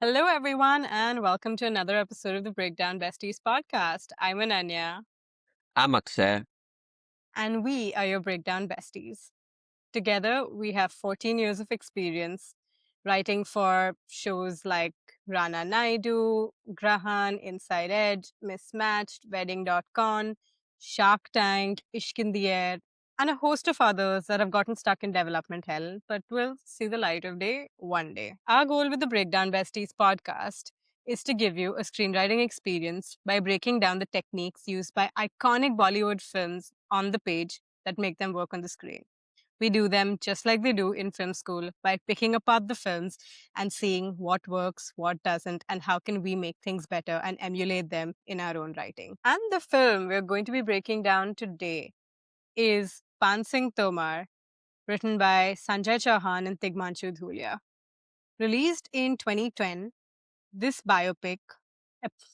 Hello, everyone, and welcome to another episode of the Breakdown Besties podcast. I'm Ananya, I'm Akshay. and we are your Breakdown Besties. Together, we have 14 years of experience writing for shows like Rana Naidu, Grahan, Inside Edge, Mismatched, Wedding.com, Shark Tank, Ishq in the Air, and a host of others that have gotten stuck in development hell but will see the light of day one day. Our goal with the Breakdown Besties podcast is to give you a screenwriting experience by breaking down the techniques used by iconic Bollywood films on the page that make them work on the screen. We do them just like they do in film school by picking apart the films and seeing what works, what doesn't, and how can we make things better and emulate them in our own writing. And the film we're going to be breaking down today is Paan Singh Tomar, written by Sanjay Chauhan and Tigmanshu Dhulia. Released in 2010, this biopic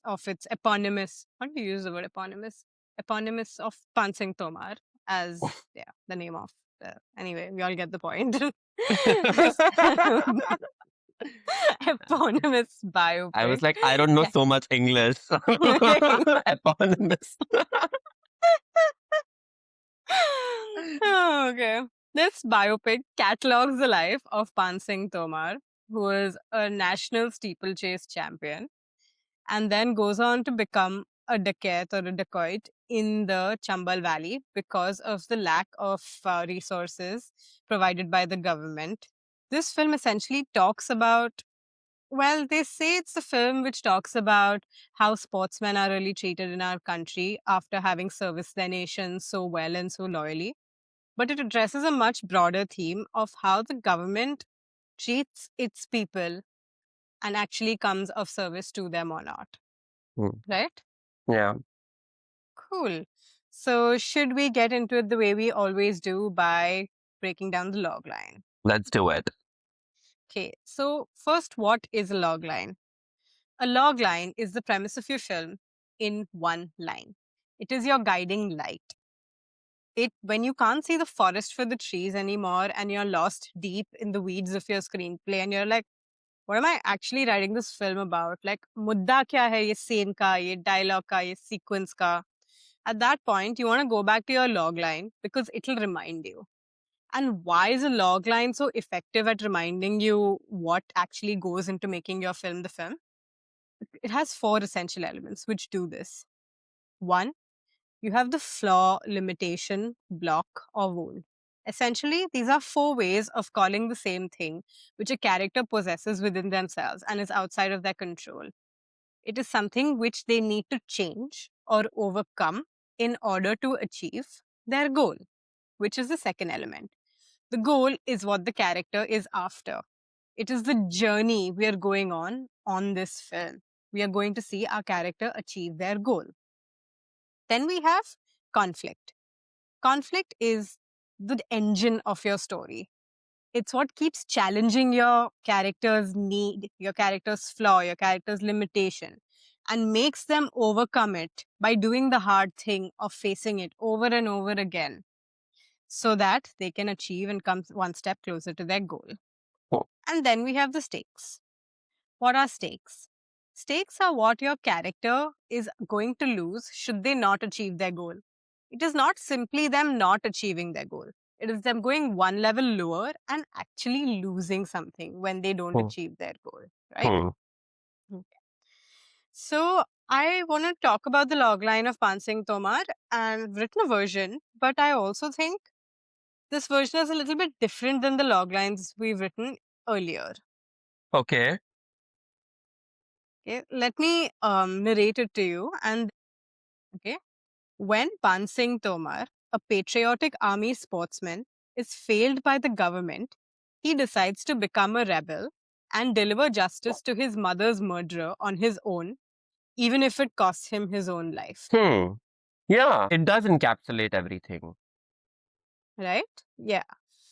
of its eponymous, how do you use the word eponymous? Eponymous of Paan Singh Tomar as the name of anyway, we all get the point. This eponymous biopic. I was like, I don't know so much English. Eponymous. Okay. This biopic catalogs the life of Paan Singh Tomar, who was a national steeplechase champion and then goes on to become a dacoit in the Chambal Valley because of the lack of resources provided by the government. This film essentially talks about, well, they say it's a film which talks about how sportsmen are really treated in our country after having serviced their nation so well and so loyally. But it addresses a much broader theme of how the government treats its people and actually comes of service to them or not. Right? Yeah, Cool. So, should we get into it the way we always do by breaking down the log line? let's do it. Okay, so first, what is a log line? A log line is the premise of your film in one line. It is your guiding light. When you can't see the forest for the trees anymore and you're lost deep in the weeds of your screenplay and you're like, what am I actually writing this film about? Like, mudda kya hai ye scene ka, ye dialogue ka, ye sequence ka? At that point, you want to go back to your log line because it'll remind you. And why is a log line so effective at reminding you what actually goes into making your film the film? It has four essential elements which do this. One, you have the flaw, limitation, block, or wound. Essentially, these are four ways of calling the same thing which a character possesses within themselves and is outside of their control. It is something which they need to change or overcome in order to achieve their goal, which is the second element. The goal is what the character is after. It is the journey we are going on this film. We are going to see our character achieve their goal. Then we have conflict. Conflict is the engine of your story. It's what keeps challenging your character's need, your character's flaw, your character's limitation, and makes them overcome it by doing the hard thing of facing it over and over again so that they can achieve and come one step closer to their goal. And then we have the stakes. What are stakes? Stakes are what your character is going to lose should they not achieve their goal. It is not simply them not achieving their goal. It is them going one level lower and actually losing something when they don't achieve their goal, right? Okay. So I want to talk about the logline of Paan Singh Tomar and I've written a version, but I also think this version is a little bit different than the loglines we've written earlier. Okay. Okay, let me narrate it to you. And okay, when Paan Singh Tomar, a patriotic army sportsman, is failed by the government, he decides to become a rebel and deliver justice to his mother's murderer on his own, even if it costs him his own life. Yeah, it does encapsulate everything. Right? Yeah.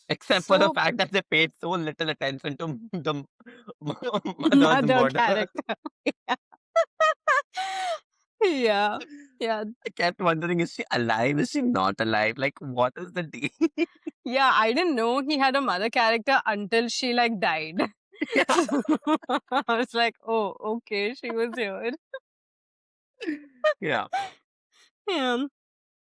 Except for the fact that they paid so little attention to the mother's mother murder. character. Yeah. Yeah. I kept wondering, is she alive? Is she not alive? Like, what is the deal? Yeah, I didn't know he had a mother character until she like died. Yeah. I was like, oh, okay, she was here. Yeah. Yeah.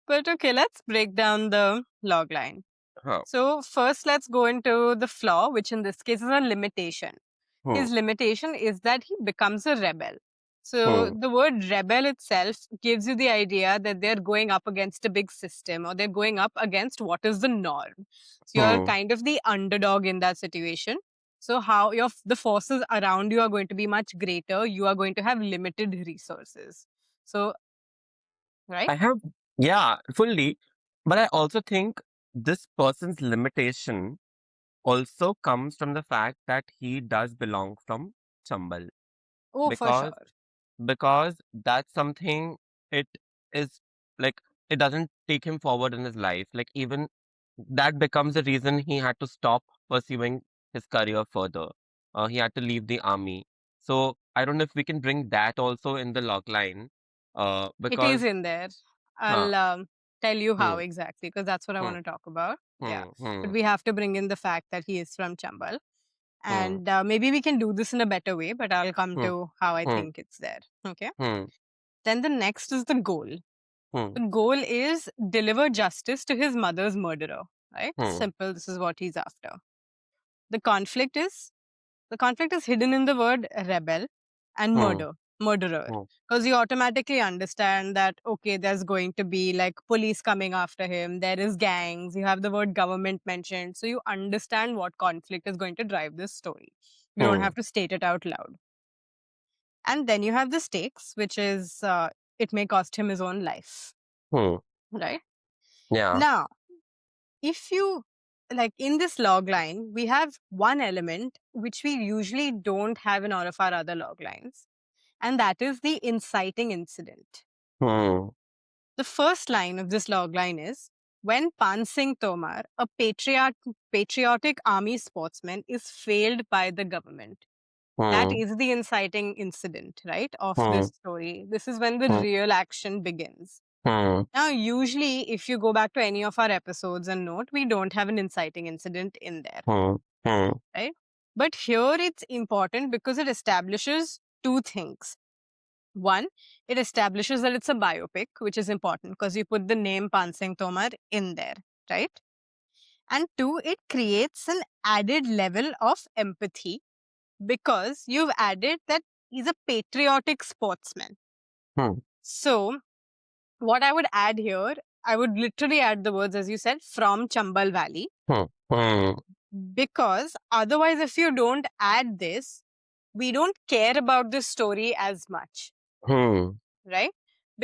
But okay, let's break down the log line. Huh. So, first, let's go into the flaw, which in this case is a limitation. Hmm. His limitation is that he becomes a rebel. So, Hmm. the word rebel itself gives you the idea that they're going up against a big system or they're going up against what is the norm. So, you're Hmm. kind of the underdog in that situation. So, how the forces around you are going to be much greater. You are going to have limited resources. So, right? I have, yeah, fully. But I also think this person's limitation also comes from the fact that he does belong from Chambal. Oh, for Because sure. that's something, it is like, it doesn't take him forward in his life. Like, even that becomes the reason he had to stop pursuing his career further. He had to leave the army. So I don't know if we can bring that also in the log line. It is Because in there. huh, I'll tell you how hmm, exactly because that's what I hmm, want to talk about. Yeah. hmm, But hmm, we have to bring in the fact that he is from Chambal. hmm, And maybe we can do this in a better way, but I'll come hmm, to how I hmm, think it's there. Okay. hmm, Then the next is the goal. hmm, The goal is deliver justice to his mother's murderer. Right? hmm, Simple. This is what he's after. The conflict is The conflict is hidden in the word rebel and hmm, murderer. hmm, Because you automatically understand that, okay, there's going to be like police coming after him, there is gangs, you have the word government mentioned. So you understand what conflict is going to drive this story. You don't hmm, have to state it out loud. And then you have the stakes, which is it may cost him his own life, hmm. right? Yeah. Now, if you like in this log line, we have one element which we usually don't have in all of our other log lines, and that is the inciting incident. Hmm, The first line of this log line is when Paan Singh Tomar, a patriotic army sportsman, is failed by the government. That hmm, is the inciting incident, right, of hmm, this story. This is when the hmm, real action begins. hmm, Now, usually, if you go back to any of our episodes and note, we don't have an inciting incident in there, hmm, hmm, right? But here it's important because it establishes two things. One, it establishes that it's a biopic, which is important because you put the name Paan Singh Tomar in there, right? And two, it creates an added level of empathy because you've added that he's a patriotic sportsman. hmm, So, what I would add here, I would literally add the words, as you said, from Chambal Valley, hmm, hmm, because otherwise, if you don't add this, we don't care about this story as much, hmm. right?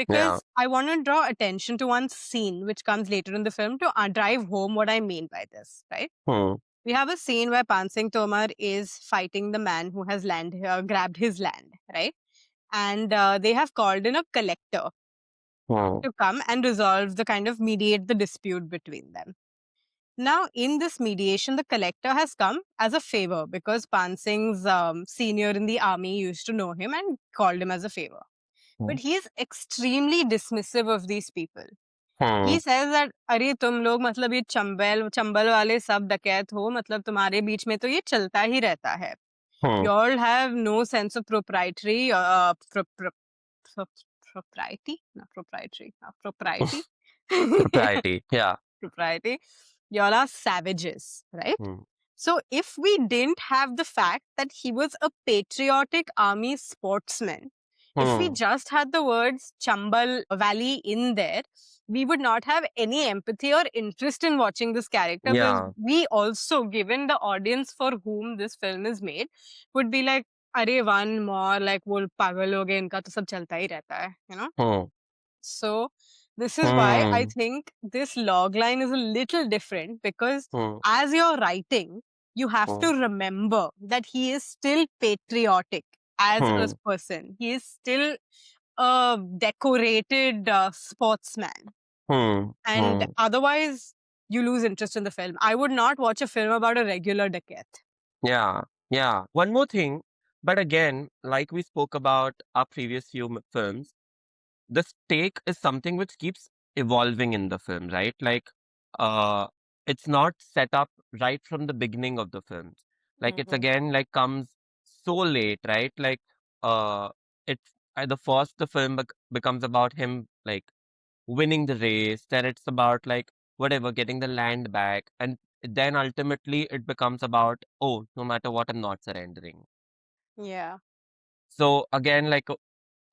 Yeah. Because I want to draw attention to one scene which comes later in the film to drive home what I mean by this, right? Hmm, We have a scene where Paan Singh Tomar is fighting the man who has grabbed his land, right? And they have called in a collector hmm, to come and resolve the kind of mediate the dispute between them. Now, in this mediation, the collector has come as a favor because Pan Singh's senior in the army used to know him and called him as a favor. hmm, But he is extremely dismissive of these people. hmm, He says that अरे तुम लोग मतलब ये चंबल चंबल वाले सब डकैत हो मतलब तुम्हारे बीच में तो ये चलता ही रहता है. hmm. You all have no sense of proprietary pro- propriety, not proprietary, propriety. Propriety. Yeah. Propriety. Y'all are savages, right? Hmm, So, if we didn't have the fact that he was a patriotic army sportsman, if we hmm. just had the words Chambal Valley in there, we would not have any empathy or interest in watching this character because Yeah. we also, given the audience for whom this film is made, would be like, अरे one more like वो पागल हो गए इनका तो सब चलता ही रहता है, you know. Hmm, So this is why I hmm, think this log line is a little different because hmm, as you're writing, you have hmm, to remember that he is still patriotic as a hmm, person. He is still a decorated sportsman. hmm, And hmm. otherwise, you lose interest in the film. I would not watch a film about a regular dacoit. Yeah. Yeah. One more thing. But again, like we spoke about our previous few films, the stake is something which keeps evolving in the film, right? Like, uh, it's not set up right from the beginning of the film. Like it's Mhm. again like comes so late, right? Like uh it's at the first the film becomes about him like winning the race, then it's about like whatever getting the land back, and then ultimately it becomes about, oh, no matter what, I'm not surrendering. Yeah, So again, like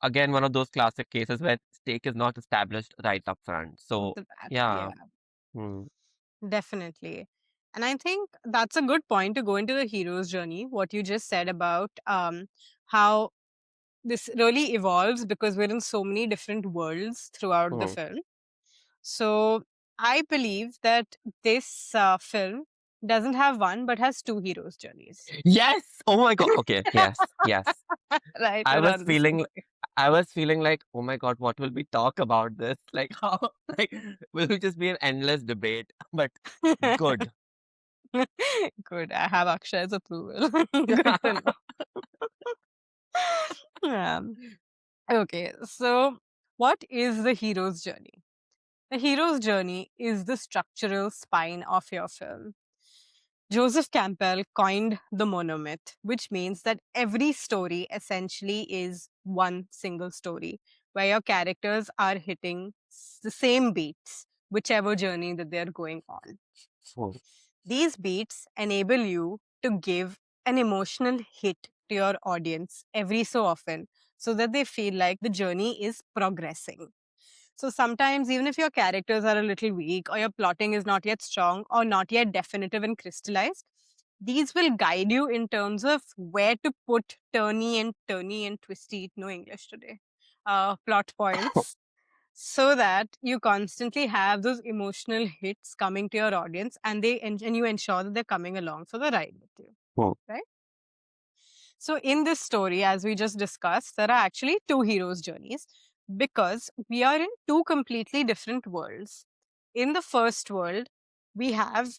again one of those classic cases where stake is not established right up front. So the bat. yeah. Yeah, Hmm. definitely. And I think that's a good point to go into the hero's journey. What you just said about how this really evolves because we're in so many different worlds throughout the Hmm. film. So I believe that this film doesn't have one but has two heroes' journeys. Yes. Oh my god. Okay. Yes. Yes. Right I was around the feeling story. I was feeling like, oh my god, what will we talk about this? Like how like will it just be an endless debate? But good. Good. I have Akshay's approval. Good to know. Yeah. Okay. So, what is the hero's journey? The hero's journey is the structural spine of your film. Joseph Campbell coined the monomyth, which means that every story essentially is one single story where your characters are hitting the same beats, whichever journey that they're going on. Hmm. These beats enable you to give an emotional hit to your audience every so often so that they feel like the journey is progressing. So sometimes, even if your characters are a little weak or your plotting is not yet strong or not yet definitive and crystallized, these will guide you in terms of where to put turny and twisty, no English today, plot points so that you constantly have those emotional hits coming to your audience and you ensure that they're coming along for the ride with you, Hmm. right? So in this story, as we just discussed, there are actually two heroes' journeys because we are in two completely different worlds. In the first world, we have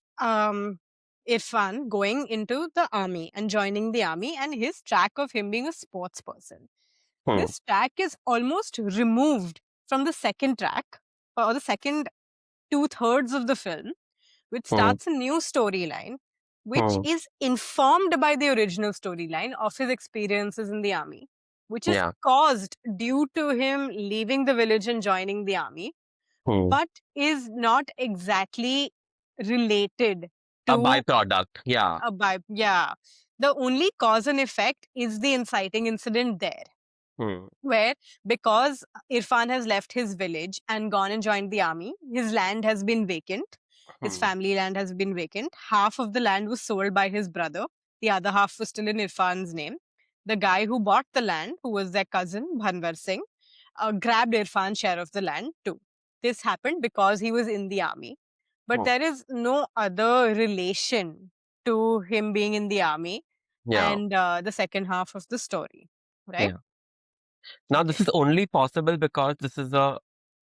Irfan going into the army and joining the army, and his track of him being a sports person. Hmm. This track is almost removed from the second track or the second two-thirds of the film, which Hmm. starts a new storyline, which Hmm. is informed by the original storyline of his experiences in the army, which is Yeah. caused due to him leaving the village and joining the army, Hmm. but is not exactly related A to byproduct. Yeah. a by yeah. The only cause and effect is the inciting incident there Hmm. where because Irfan has left his village and gone and joined the army, his land has been vacant. His Hmm. family land has been vacant. Half of the land was sold by his brother. The other half was still in Irfan's name. The guy who bought the land, who was their cousin, Bhanwar Singh, grabbed Irfan's share of the land too. This happened because he was in the army. But Hmm. there is no other relation to him being in the army Yeah. and the second half of the story, right? Yeah. Now this Okay. is only possible because this is a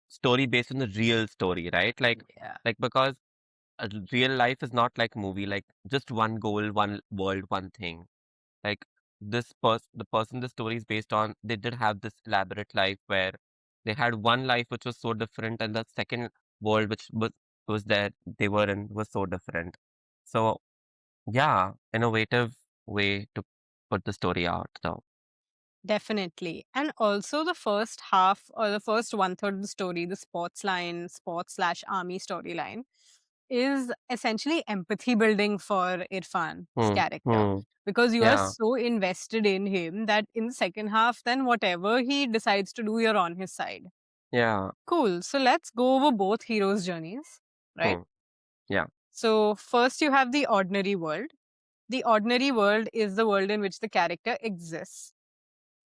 story based on the real story, right? Yeah. Like because real life is not like movie, like just one goal, one world, one thing. Like the person the story is based on, they did have this elaborate life where they had one life which was so different, and the second world which was there they were in was so different. So yeah, innovative way to put the story out. So Definitely. And also the first half or the first one third of the story, the sports line, sports slash army storyline, is essentially empathy building for Irfan's hmm, character. hmm, Because you are yeah, so invested in him that in the second half, then whatever he decides to do, you're on his side. yeah, Cool. So let's go over both heroes' journeys, right? hmm, yeah, So, first you have the ordinary world. The ordinary world is the world in which the character exists.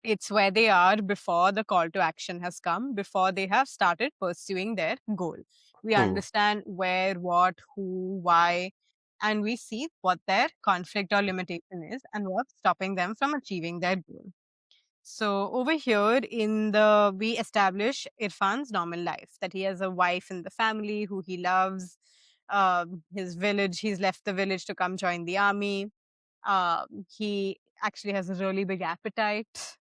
It's where they are before the call to action has come, before they have started pursuing their goal. We hmm, understand where, what, who, why, and we see what their conflict or limitation is and what's stopping them from achieving their goal. So over here in the we establish Irfan's normal life that he has a wife in the family who he loves, his village. He's left the village to come join the army. He actually has a really big appetite.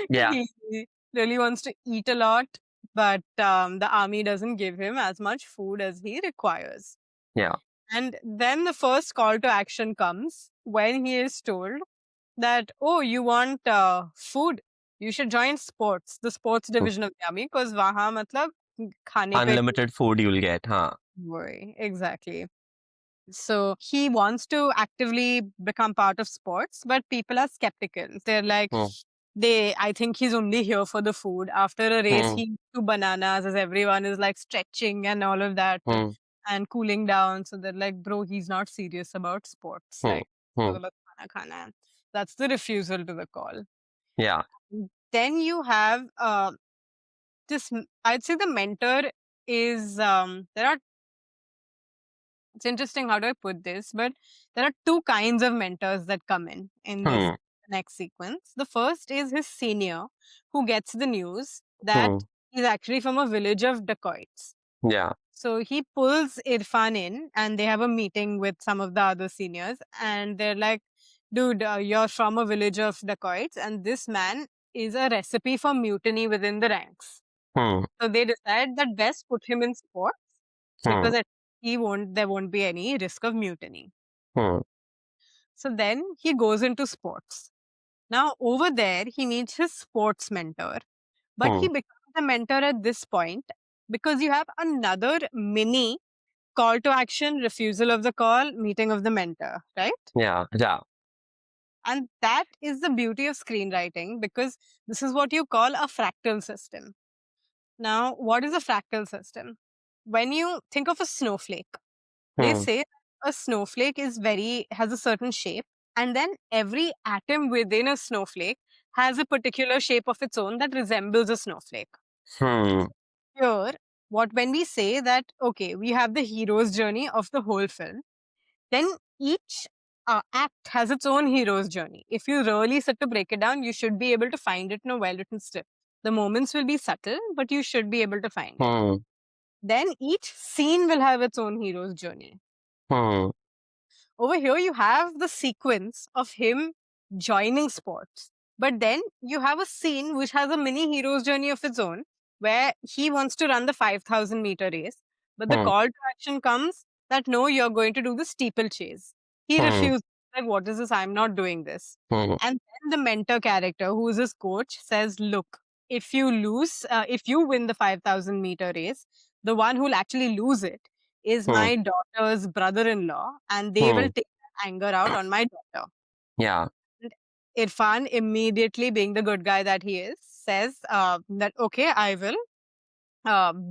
yeah, He really wants to eat a lot, but the army doesn't give him as much food as he requires. yeah, And then the first call to action comes when he is told that, oh, you want food? You should join sports, the sports Hmm. division of the army, because waha matlab khane pe Unlimited food you'll get, huh? wohi. Exactly. So he wants to actively become part of sports, but people are skeptical. They're like, Hmm. I think he's only here for the food. After a race, Hmm. he eats two bananas as everyone is like stretching and all of that Hmm. and cooling down. So they're like, bro, he's not serious about sports. Hmm. Like, Hmm. "Bolo khana khana hai." That's the refusal to the call. Yeah. Then you have I'd say the mentor is, it's interesting, how do I put this? But there are two kinds of mentors that come in this Hmm. next sequence. The first is his senior, who gets the news that Hmm. he's actually from a village of dacoits. Yeah. So he pulls Irfan in and they have a meeting with some of the other seniors, and they're like, dude, you're from a village of dacoits and this man is a recipe for mutiny within the ranks. Hmm. So they decide that best put him in sports Hmm. because there won't be any risk of mutiny. Hmm. So then he goes into sports. Now over there he meets his sports mentor, but Hmm. he becomes a mentor at this point because you have another mini call to action, refusal of the call, meeting of the mentor, right? Yeah. Yeah. And that is the beauty of screenwriting, because this is what you call a fractal system. Now, what is a fractal system? When you think of a snowflake, they Hmm. say a snowflake has a certain shape, and then every atom within a snowflake has a particular shape of its own that resembles a snowflake. Hmm. Here, when we say that, okay, we have the hero's journey of the whole film, then each act has its own hero's journey. If you really sit to break it down, you should be able to find it in a well written script. The moments will be subtle, but you should be able to find it. Hmm. Then each scene will have its own hero's journey. Hmm. Over here, you have the sequence of him joining sports. But then you have a scene which has a mini hero's journey of its own, where he wants to run the 5,000-meter race. But the Hmm. call to action comes that no, you're going to do the steeplechase. He Hmm. refuses, like, what is this? I'm not doing this. Hmm. And then the mentor character, who is his coach, says, look, if you win the 5,000-meter race, the one who'll actually lose it is Hmm. my daughter's brother-in-law, and they will Hmm. take that anger out on my daughter. Yeah. And Irfan, immediately being the good guy that he is, says that, okay, I will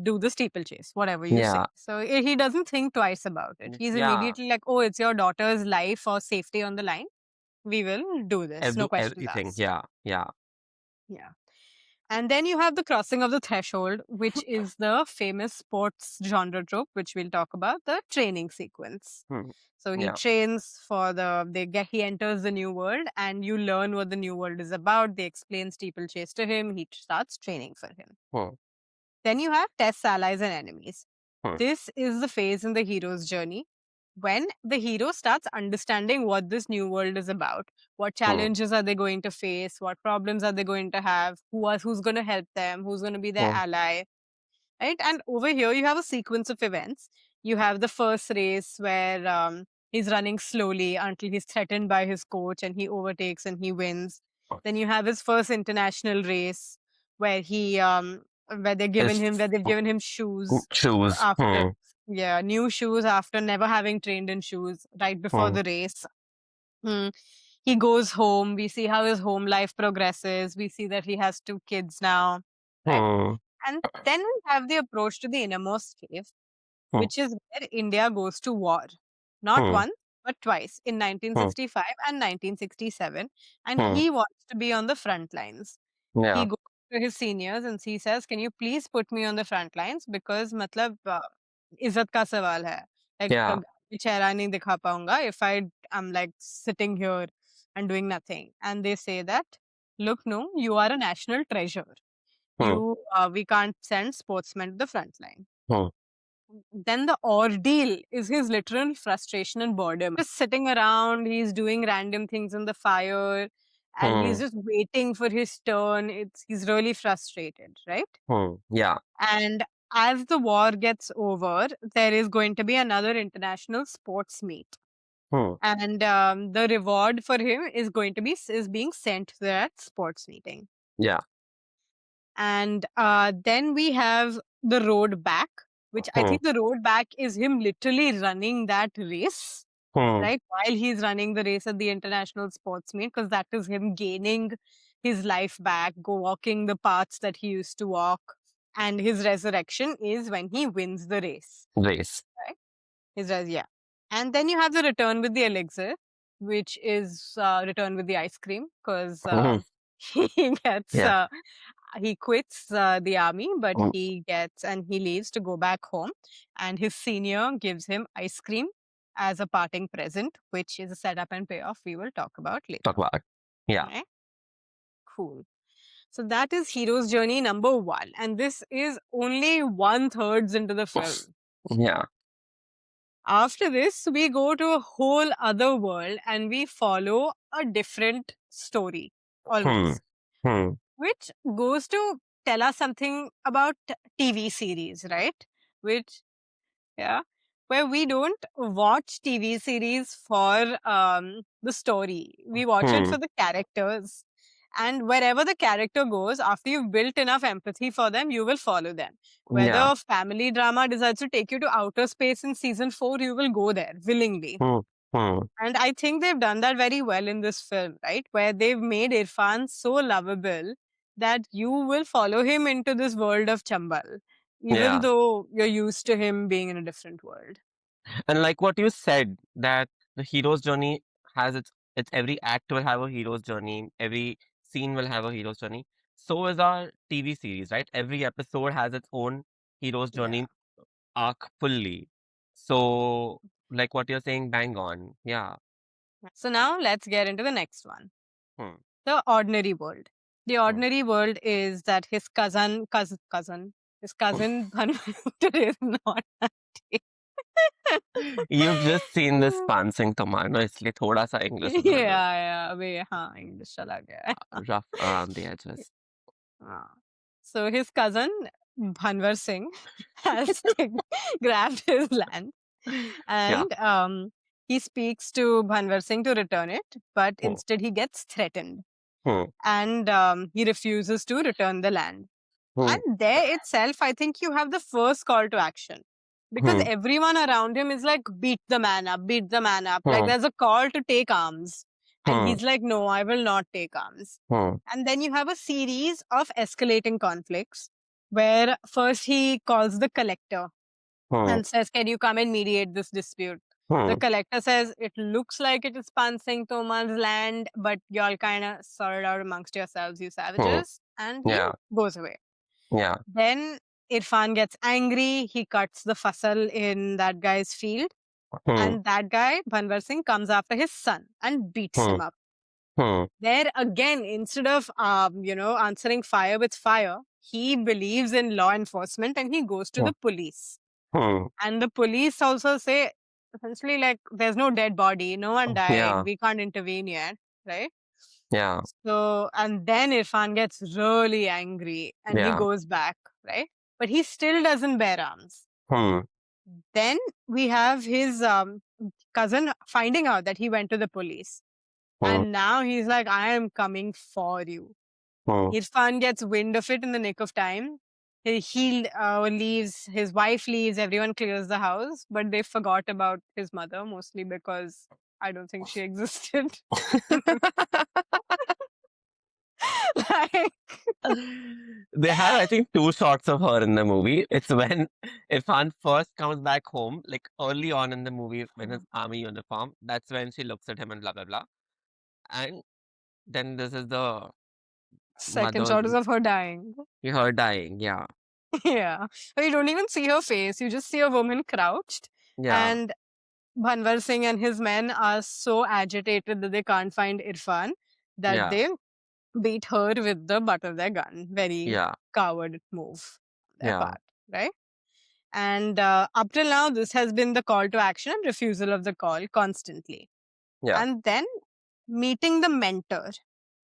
do the steeplechase, whatever you say. Yeah. So he doesn't think twice about it. He's Yeah. immediately like, oh, it's your daughter's life or safety on the line. We will do this. No Do questions everything. asked. Yeah. Yeah. Yeah. And then you have the crossing of the threshold, which is the famous sports genre trope, which we'll talk about, the training sequence. Hmm. So he Yeah. trains he enters the new world and you learn what the new world is about. They explain steeplechase to him. He starts training for him. Hmm. Then you have tests, allies, and enemies. Hmm. This is the phase in the hero's journey when the hero starts understanding what this new world is about. What Hmm. challenges are they going to face? What problems are they going to have? Who's going to help them? Who's going to be their Hmm. ally? Right? And over here, you have a sequence of events. You have the first race where he's running slowly until he's threatened by his coach and he overtakes and he wins. Then you have his first international race where It's they've given him shoes choose. after, Hmm. yeah, new shoes after never having trained in shoes right before Hmm. the race. Hmm. He goes home. We see how his home life progresses. We see that he has two kids now, right? Hmm. And then we have the approach to the innermost cave, Hmm. which is where India goes to war. Not Hmm. once, but twice in Hmm. 1965 and 1967. And Hmm. he wants to be on the front lines. He Yeah. goes to his seniors and he says, can you please put me on the front lines? Because matlab, इज्जत का सवाल है. Like, Yeah. चेहरा नहीं दिखा पाऊंगा if I'm like sitting here and doing nothing. And they say that, look, no, you are a national treasure. Hmm. We can't send sportsmen to the front line. Hmm. Then the ordeal is his literal frustration and boredom. Just sitting around, he's doing random things in the fire, and he's Hmm. just waiting for his turn. He's really frustrated, right? Hmm. Yeah. And as the war gets over, there is going to be another international sports meet. Hmm. And the reward for him is going to be is being sent to that sports meeting. Yeah. And then we have the road back, which I Hmm. think the road back is him literally running that race, Hmm. right? While he's running the race at the international sports meet, because that is him gaining his life back, go walking the paths that he used to walk. And his resurrection is when he wins the race, Race. right? Yeah. And then you have the return with the elixir, which is return with the ice cream, because Hmm. he gets Yeah. he quits the army, but Hmm. he leaves to go back home, and his senior gives him ice cream as a parting present, which is a setup and payoff we will talk about Talk later. about it. Yeah. Right? Cool. So that is hero's journey number 1, and this is only 1/3 into the film. Yeah. After this, we go to a whole other world and we follow a different story Hmm. almost, Hmm. which goes to tell us something about TV series, right? Which, yeah, where we don't watch TV series for the story, we watch it Hmm. for the characters. And wherever the character goes, after you've built enough empathy for them, you will follow them. Whether Yeah. a family drama decides to take you to outer space in season 4, you will go there willingly. Hmm. Hmm. And I think they've done that very well in this film, right? Where they've made Irfan so lovable that you will follow him into this world of Chambal, even Yeah. though you're used to him being in a different world. And like what you said, that the hero's journey has its every act will have a hero's journey, every scene will have a hero's journey. So is our TV series, right? Every episode has its own hero's Yeah. journey arc fully. So like what you're saying, bang on. Yeah. So now let's get into the next one. Hmm. The ordinary world. The Hmm. ordinary world is that his cousin Bhanwantara is not happy. You've just seen this Paan Singh Tomar, no? इसलिए थोड़ा सा English उसमें yeah, अबे हाँ English चला गया है. rough around the edges. हाँ. So his cousin Bhanwar Singh has grabbed his land, Yeah. and he speaks to Bhanwar Singh to return it, but Hmm. instead he gets threatened, Hmm. and he refuses to return the land. Hmm. And there itself, I think you have the first call to action, because Hmm. everyone around him is like, beat the man up, beat the man up. Like Hmm. there's a call to take arms. And Hmm. he's like, no, I will not take arms. Hmm. And then you have a series of escalating conflicts where first he calls the collector Hmm. and says, can you come and mediate this dispute? The Hmm. collector says, it looks like it is Paan Singh Tomar's land, but y'all kind of sort it out amongst yourselves, you Hmm. savages. And he Yeah. goes away. Yeah. Then Irfan gets angry. He cuts the fasal in that guy's field. Hmm. And that guy, Bhanwar Singh, comes after his son and beats Hmm. him up. Hmm. There again, instead of answering fire with fire, he believes in law enforcement and he goes to Hmm. the police. Hmm. And the police also say essentially like there's no dead body, no one died, Yeah. we can't intervene yet, right? Yeah. So and then Irfan gets really angry and he Yeah. goes back, right? But he still doesn't bear arms. Hmm. Then we have his cousin finding out that he went to the police. Hmm. And now he's like, I am coming for you. Hmm. Irfan gets wind of it in the nick of time. He leaves, his wife leaves, everyone clears the house, but they forgot about his mother, mostly because I don't think she existed. Like, They have, I think, two shots of her in the movie. It's when Irfan first comes back home, like early on in the movie, when his army uniform. That's when she looks at him and blah blah blah. And then this is the second mother, shot is of her dying. her dying. Yeah. Yeah. You don't even see her face. You just see a woman crouched. Yeah. And Bhanwar Singh and his men are so agitated that they can't find Irfan that Yeah. they beat her with the butt of their gun. Very Yeah. coward move on their Yeah. part, right? And up till now, this has been the call to action and refusal of the call constantly. Yeah. And then meeting the mentor.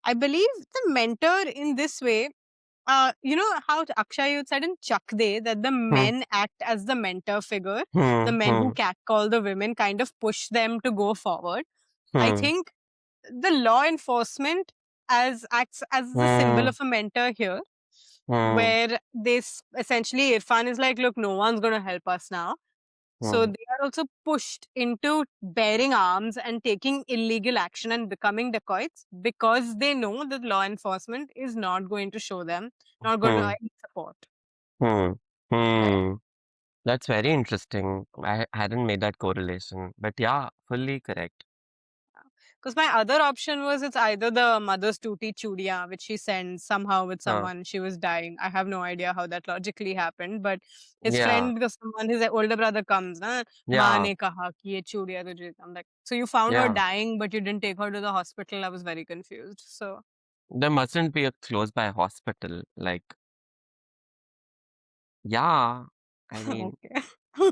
I believe the mentor in this way, you know how Akshay Yud said in Chak De that the Hmm. men act as the mentor figure. The Hmm. men Hmm. who catcall the women kind of push them to go forward. I Hmm. think the law enforcement as acts as the symbol Hmm. of a mentor here, Hmm. where this essentially Irfan is like, look, no one's going to help us now. So Hmm. they are also pushed into bearing arms and taking illegal action and becoming dacoits because they know that law enforcement is not going to show them, not going to Hmm. support. Hmm. Right? Hmm. That's very interesting. I hadn't made that correlation, but yeah, fully correct. Because my other option was it's either the mother's tuti chudiya, which she sends somehow with Huh. someone. She was dying. I have no idea how that logically happened, but his Yeah. friend, because someone, his older brother comes, na, maa Yeah. ne kaha ki ye chudiya tujhe. I'm like, so you found her Yeah. dying, but you didn't take her to the hospital. I was very confused. So, There mustn't be a close by hospital. Like, yeah. I mean, okay.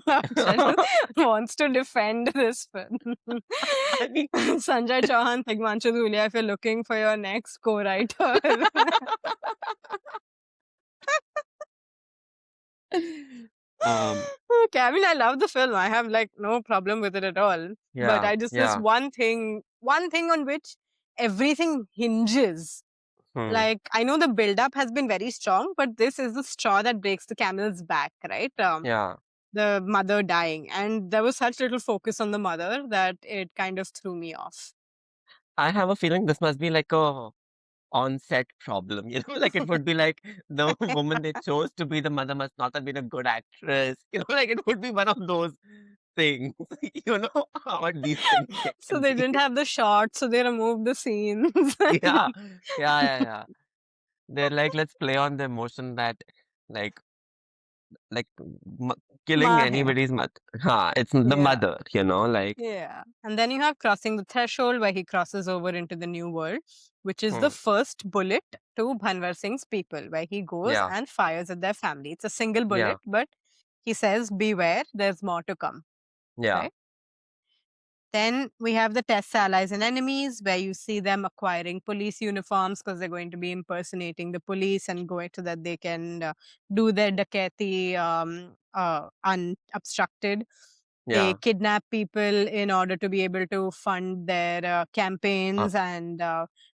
Akshay wants to defend this film. I mean, Sanjay Chauhan, Tigmanshu Dhulia, if you're looking for your next co-writer. um, Okay, I mean, I love the film. I have like no problem with it at all. But yeah, I just this yeah. one thing on which everything hinges. Hmm, Like I know the build-up has been very strong, but this is the straw that breaks the camel's back, right? yeah. The mother dying, and there was such little focus on the mother that it kind of threw me off. I have a feeling this must be like a on-set problem. Like it would be like the woman they chose to be the mother must not have been a good actress. Like it would be one of those things. You know how these things So can they be. didn't have the shot, so they removed the scenes. Yeah, yeah. They're like, let's play on the emotion that, like, like killing Ma hai. anybody's mother. It's the Yeah. mother. Like, Yeah. And then you have crossing the threshold where he crosses over into the new world, which is the hmm, first bullet to Bhanwar Singh's people, where he goes yeah, and fires at their family. It's a single yeah, bullet, but he says, beware, there's more to come. yeah, Right? Then we have the test allies and enemies, where you see them acquiring police uniforms because they're going to be impersonating the police and going so that they can do their dacoity unobstructed. They yeah. kidnap people in order to be able to fund their Uh, campaigns and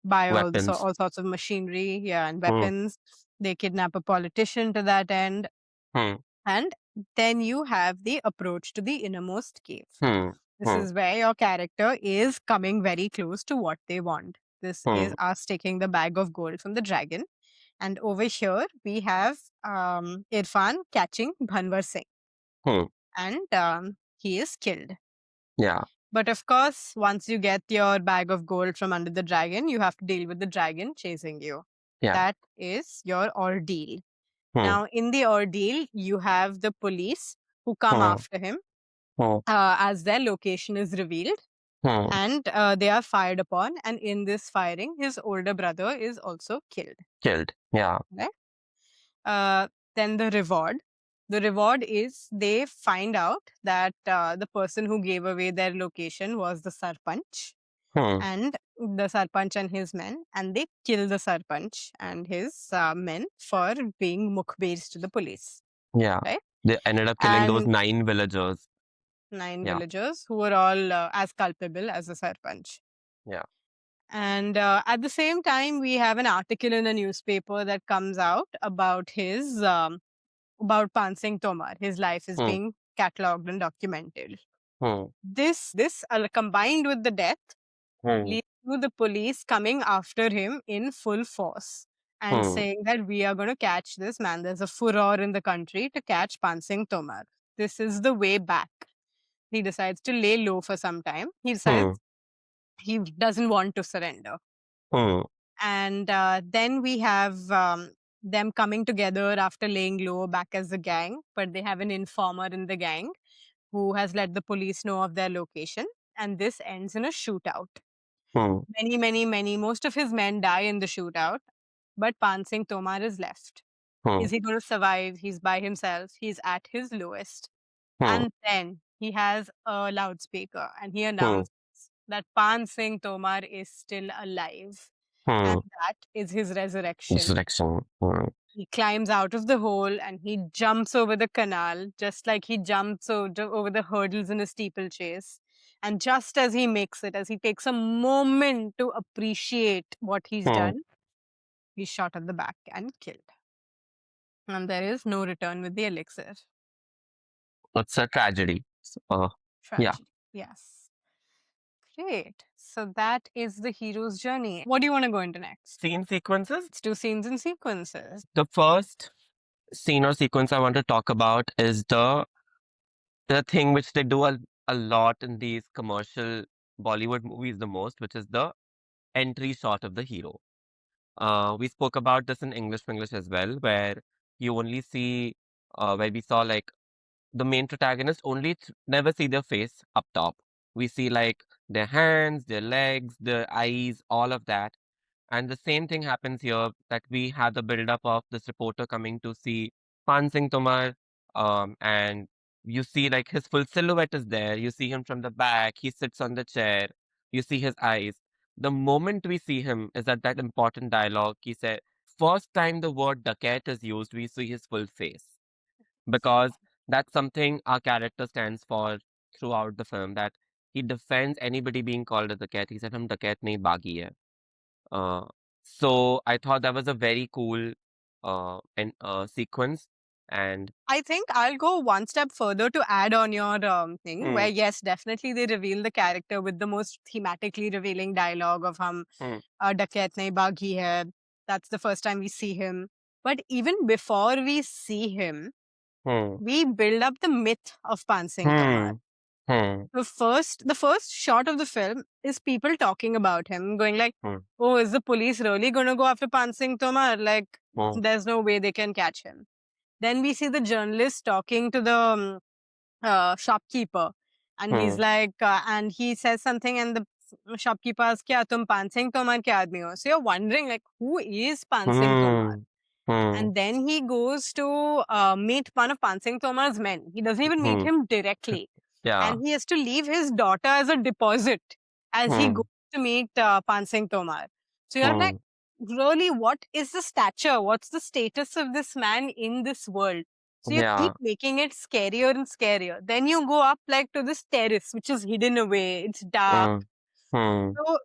buy weapons. all sorts of machinery, yeah, and Hmm, weapons. They kidnap a politician to that end, hmm, and then you have the approach to the innermost cave. hmm, This hmm, is where your character is coming very close to what they want. This is hmm, us taking the bag of gold from the dragon. And over here, we have Irfan catching Bhanwar Singh. hmm. And he is killed. Yeah, But of course, once you get your bag of gold from under the dragon, you have to deal with the dragon chasing you. yeah. That is your ordeal. Hmm, Now, in the ordeal, you have the police who come hmm, after him hmm, as their location is revealed, hmm. and they are fired upon. And in this firing, his older brother is also killed. Killed. Yeah. Right? Uh, then the reward. The reward is they find out that the person who gave away their location was the sarpanch Hmm, and the sarpanch and his men, and they kill the sarpanch and his men for being mukhbirs to the police. yeah. Right? They ended up killing those And 9 villagers. 9 Yeah, villagers who were all as culpable as the sarpanch. yeah. And at the same time, we have an article in a newspaper that comes out about his about Paan Singh Tomar. His life is Hmm, being catalogued and documented. hmm, This combined with the death hmm, leads to the police coming after him in full force and hmm, saying that we are going to catch this man. There's a furor in the country to catch Paan Singh Tomar. This is the way back. He decides to lay low for some time. He hmm, decides he doesn't want to surrender. hmm. And then we have them coming together after laying low back as a gang, but they have an informer in the gang who has let the police know of their location. And this ends in a shootout. Hmm, Most of his men die in the shootout, but Paan Singh Tomar is left. hmm, Is he going to survive? He's by himself. He's at his lowest. hmm, And then he has a loudspeaker and he hmm, announces that Paan Singh Tomar is still alive. And hmm. that is his resurrection. Insurrection. Hmm. He climbs out of the hole and he jumps over the canal, just like he jumps over the hurdles in a steeplechase. And just as he makes it, as he takes a moment to appreciate what he's Hmm. done, he's shot at the back and killed. And there is no return with the elixir. It's a tragedy. Yeah. Tragedy. Yes. Great. So that is the hero's journey. What do you want to go into next? Scene sequences. Let's do scenes and sequences. The first scene or sequence I want to talk about is the thing which they do a lot in these commercial Bollywood movies the most, which is the entry shot of the hero. We spoke about this in English as well, where you only see, where we saw like the main protagonist only never see their face up top. We see like their hands, their legs, their eyes, all of that. And the same thing happens here that we have the build-up of this reporter coming to see Paan Singh Tomar, and you see like his full silhouette is there. You see him from the back. He sits on the chair. You see his eyes. The moment we see him is at that important dialogue. He said, first time the word dacoit is used, we see his full face because that's something our character stands for throughout the film. That he defends anybody being called a dacoit. He said, "Hum dacoit nahi bagi hai." Uh, so I thought that was a very cool and sequence. And I think I'll go one step further to add on your thing, where hmm, yes, definitely they reveal the character with the most thematically revealing dialogue of hum hmm, dakat nahi bagi hai. That's the first time we see him. But even before we see him, hmm, we build up the myth of Paan Singh Tomar. hmm, hmm, The first shot of the film is people talking about him, going like, hmm, "Oh, is the police really going to go after Paan Singh Tomar? Like, hmm, there's no way they can catch him." Then we see the journalist talking to the shopkeeper, and he's hmm, like, and he says something, and the shopkeeper asks, "Kya tum Paan Singh Tomar ke aadmi ho?" So you're wondering, like, who is Paan Singh Tomar? hmm, hmm, And then he goes to meet one of Paan Singh Tomar's men. He doesn't even meet hmm, him directly. yeah, And he has to leave his daughter as a deposit as he hmm, goes to meet Paan Singh Tomar. So you're like, hmm, really, what is the stature? What's the status of this man in this world? So you keep yeah, making it scarier and scarier. Then you go up like to this terrace, which is hidden away. It's dark. hmm, hmm, So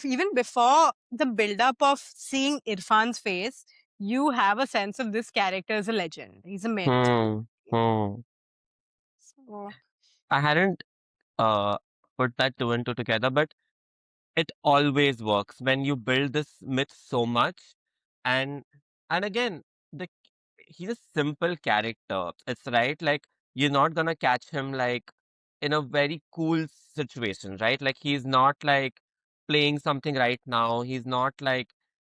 even before the build-up of seeing Irfan's face, you have a sense of this character as a legend. He's a myth. hmm, hmm. So, I hadn't put that two and two together, but it always works when you build this myth so much. And and again, the he's a simple character. It's right, like you're not gonna catch him like in a very cool situation, right? Like he's not like playing something right now. He's not like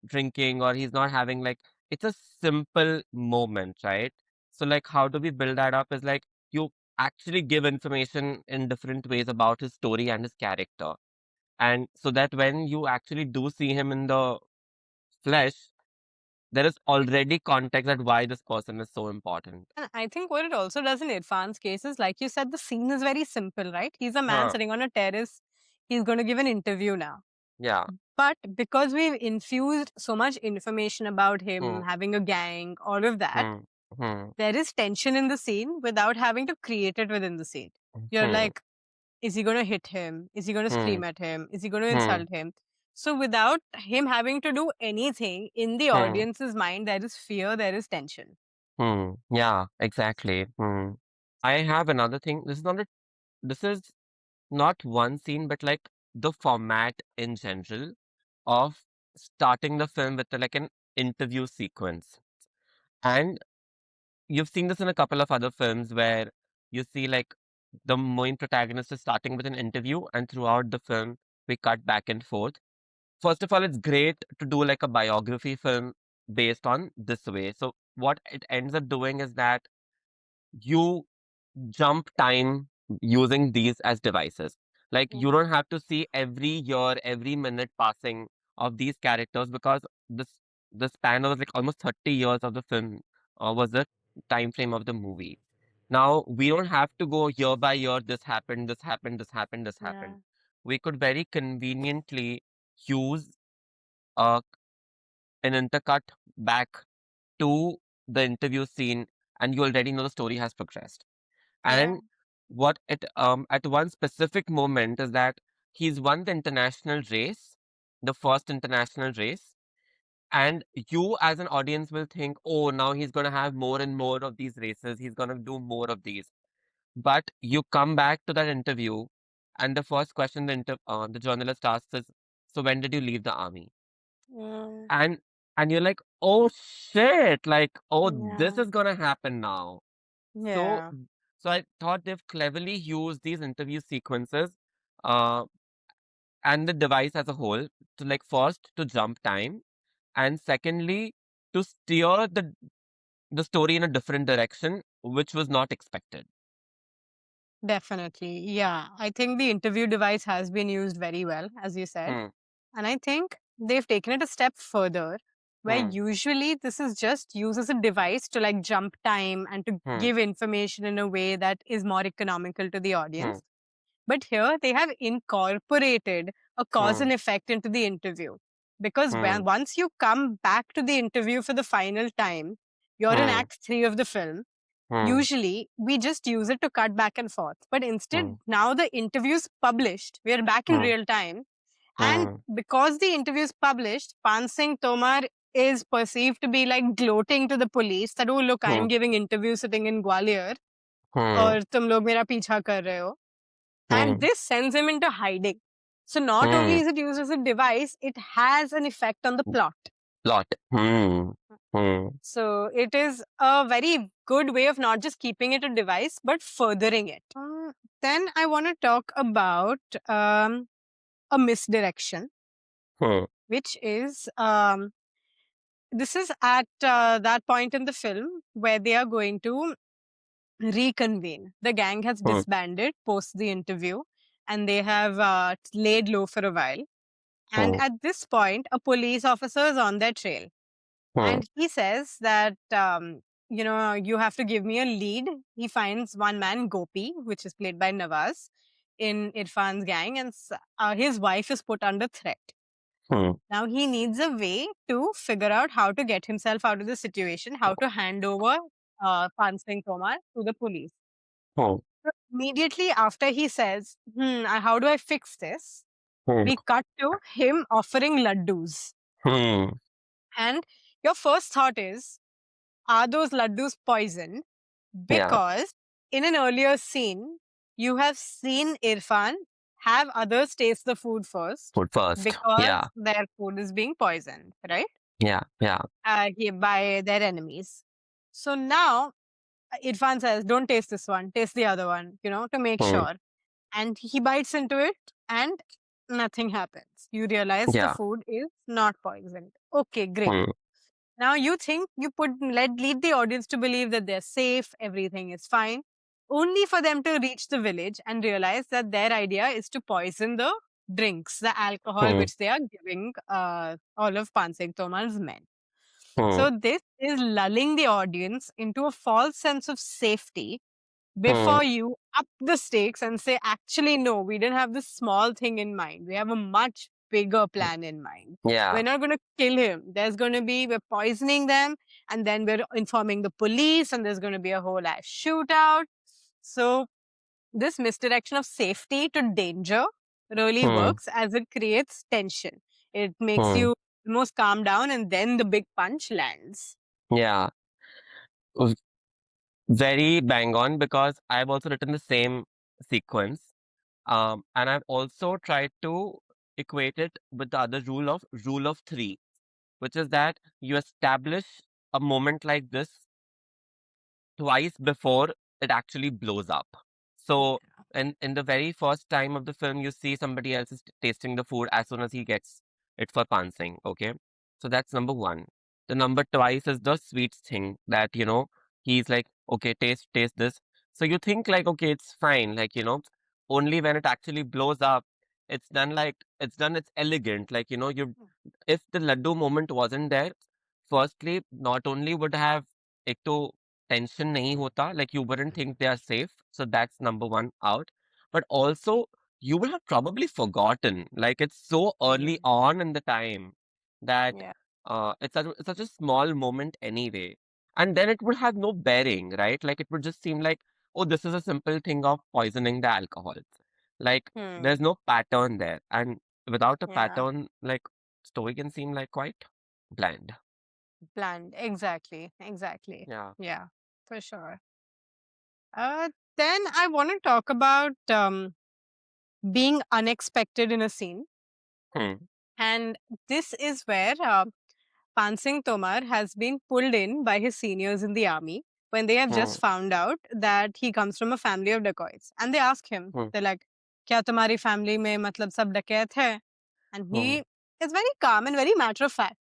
drinking, or he's not having like, it's a simple moment, right? So like how do we build that up is like you actually give information in different ways about his story and his character, and so that when you actually do see him in the flesh, there is already context that why this person is so important. and I think what it also does in Irfan's case is, like you said, the scene is very simple, right? He's a man Huh. sitting on a terrace. He's going to give an interview now. Yeah. But because we've infused so much information about him Hmm. having a gang, all of that, Hmm. Hmm. there is tension in the scene without having to create it within the scene. You're Hmm. like, is he going to hit him? Is he going to Hmm. scream at him? Is he going to Hmm. insult him? So, without him having to do anything, in the Hmm. audience's mind, there is fear, there is tension. Hmm. Yeah, exactly. Hmm. I have another thing. This is not one scene, but like the format in general of starting the film with like an interview sequence. And you've seen this in a couple of other films where you see like the main protagonist is starting with an interview, and throughout the film we cut back and forth. First of all, it's great to do like a biography film based on this way. So what it ends up doing is that you jump time using these as devices. Like you Mhm. don't have to see every year, every minute passing of these characters, because this the span of like almost 30 years of the film was the time frame of the movie. Now we don't have to go year by year. This happened. This happened. This happened. This happened. Yeah. We could very conveniently use uh, an intercut back to the interview scene, and you already know the story has progressed. Yeah. And what it at one specific moment is that he's won the international race, the first international race, and you as an audience will think, oh, now he's gonna have more and more of these races, he's gonna do more of these. But you come back to that interview, and the first question the journalist asks is, so when did you leave the army? Mm, And you're like, oh shit, like, oh, this yeah. is gonna happen now. So, Yeah. I thought they've cleverly used these interview sequences, uh, and the device as a whole to, like, first to jump time, and secondly to steer the story in a different direction, which was not expected. Definitely. Yeah. I think the interview device has been used very well, as you said. Hmm. And I think they've taken it a step further, where Hmm. usually this is just used as a device to like jump time and to Hmm. give information in a way that is more economical to the Hmm. audience. But here they have incorporated a cause Hmm. and effect into the interview. Because Hmm. when once you come back to the interview for the final time, you're in Hmm. act three of the film. Hmm. Usually we just use it to cut back and forth. But Hmm. instead, now the interview's published. We are back in Hmm. real time. And Hmm. because the interview is published, Paan Singh Tomar is perceived to be like gloating to the police that, oh, look, I Hmm. am giving interview sitting in Gwalior, Hmm. or tum log mera peecha kar rahe ho. And Hmm. this sends him into hiding. So not only Hmm. is it used as a device, it has an effect on the plot. Lot. Hmm. Hmm. So it is a very good way of not just keeping it a device, but furthering it. Then I want to talk about a misdirection, Hmm. which is this is at that point in the film where they are going to reconvene. The gang has Hmm. disbanded post the interview, and they have laid low for a while. And Hmm. at this point, a police officer is on their trail. Hmm. And he says that, you have to give me a lead. He finds one man, Gopi, which is played by Nawaz, in Irfan's gang, and his wife is put under threat. Hmm. Now he needs a way to figure out how to get himself out of the situation, how to hand over Paan Singh Tomar to the police. Hmm. So immediately after he says, how do I fix this? Hmm. We cut to him offering laddus. Hmm. And your first thought is, are those laddus poisoned? Yeah. Because in an earlier scene, you have seen Irfan have others taste the food first Food first. because Yeah. their food is being poisoned, right? Yeah. Yeah. By their enemies. So now Irfan says, don't taste this one, taste the other one, to make Hmm. sure. And he bites into it and nothing happens. You realize the Yeah. food is not poisoned. Okay, great. Hmm. Now you think you lead the audience to believe that they're safe, everything is fine, only for them to reach the village and realize that their idea is to poison the drinks, the alcohol Hmm. which they are giving all of Paan Singh Tomar's men. Hmm. So this is lulling the audience into a false sense of safety Hmm. before you up the stakes and say, actually, no, we didn't have this small thing in mind. We have a much bigger plan in mind. Yeah. We're not going to kill him. We're poisoning them, and then we're informing the police, and there's going to be a whole ass shootout. So, this misdirection of safety to danger really Hmm. works as it creates tension. It makes Hmm. you almost calm down, and then the big punch lands. Yeah. V- Very bang on, because I've also written the same sequence. And I've also tried to equate it with the other rule of three, which is that you establish a moment like this twice before it actually blows up. So, in the very first time of the film, you see somebody else is tasting the food as soon as he gets it for Pan Singh. Okay, so that's number one. The number twice is the sweets thing that he's like, okay, taste this. So you think like, okay, it's fine, like only when it actually blows up, it's elegant, like you if the laddu moment wasn't there, firstly, not only would have एक तो tension नहीं होता, like you wouldn't think they are safe, so that's number one out. But also, you would have probably forgotten, like it's so early Mm. on in the time that Yeah. It's such a small moment anyway. And then it would have no bearing, right? Like it would just seem like, oh, this is a simple thing of poisoning the alcohols. Like Hmm. there's no pattern there. And without a Yeah. pattern, like story can seem like quite bland. Planned. Exactly. Exactly. Yeah. Yeah, for sure. Uh, then I want to talk about being unexpected in a scene. Hmm. And this is where Paan Singh Tomar has been pulled in by his seniors in the army when they have Hmm. just found out that he comes from a family of dacoits. And they ask him, Hmm. they're like, Kya tumhari family mein matlab sab dacoit hai? And Hmm. he is very calm and very matter of fact.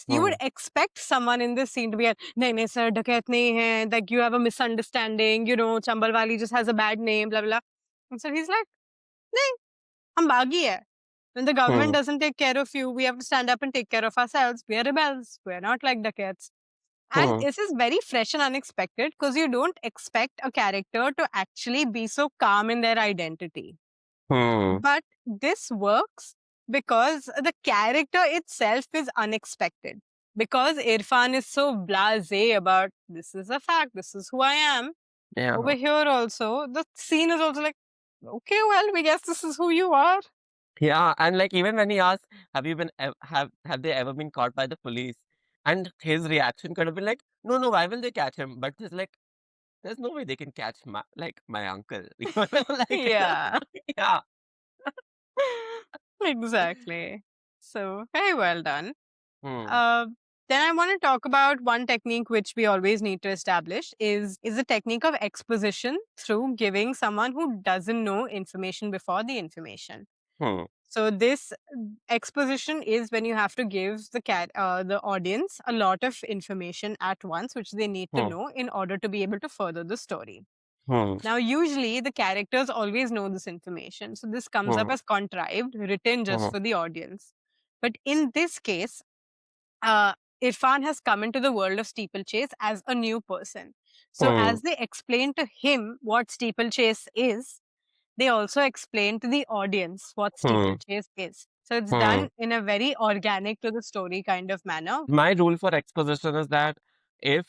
You would Hmm. expect someone in this scene to be like, nahi, nahi, sir, dacoit nahi hai. Like, you have a misunderstanding. You know, Chambalwali just has a bad name, blah, blah. And so he's like, nahi, hum bagi hai. When the government Hmm. doesn't take care of you, we have to stand up and take care of ourselves. We are rebels. We are not like dacoits. And Hmm. this is very fresh and unexpected because you don't expect a character to actually be so calm in their identity. Hmm. But this works because the character itself is unexpected. Because Irfan is so blasé about this is a fact, this is who I am. Over Yeah. here also, the scene is also like, okay, well, we guess this is who you are. Yeah. And like even when he asks, have they ever been caught by the police? And his reaction could have been like, no, no, why will they catch him? But he's like, there's no way they can catch my uncle. You know, like Yeah. yeah. Exactly. So, very well done. Hmm. Uh, then I want to talk about one technique which we always need to establish is the technique of exposition through giving someone who doesn't know information before the information. Hmm. So this exposition is when you have to give the audience a lot of information at once, which they need to Hmm. know in order to be able to further the story. Hmm. Now, usually the characters always know this information, so this comes up Hmm. as contrived, written just Hmm. for the audience. But in this case, uh, Irfan has come into the world of steeplechase as a new person. So, Hmm. as they explain to him what steeplechase is, they also explain to the audience what Hmm. steeplechase is. So, it's Hmm. done in a very organic to the story kind of manner. My rule for exposition is that if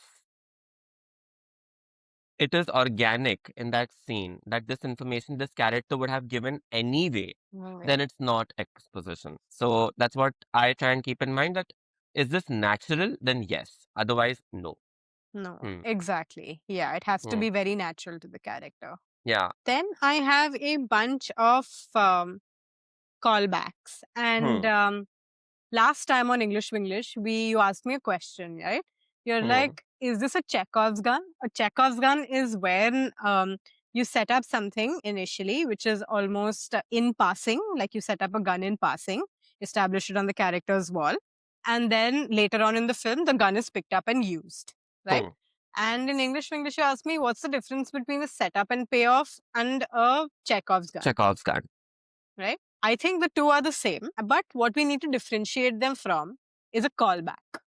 it is organic in that scene, that this information this character would have given anyway, Right. then it's not exposition. So that's what I try and keep in mind, that is this natural? Then yes. Otherwise, no. No, Hmm. exactly. Yeah, it has to Hmm. be very natural to the character. Yeah. Then I have a bunch of callbacks. And Hmm. last time on English, you asked me a question, right? You're Hmm. like, is this a Chekhov's gun? A Chekhov's gun is when you set up something initially, which is almost in passing, like you set up a gun in passing, establish it on the character's wall. And then later on in the film, the gun is picked up and used, right? Hmm. And in English, you asked me, what's the difference between a setup and payoff and a Chekhov's gun, Chekhov's gun. right? I think the two are the same, but what we need to differentiate them from is a callback.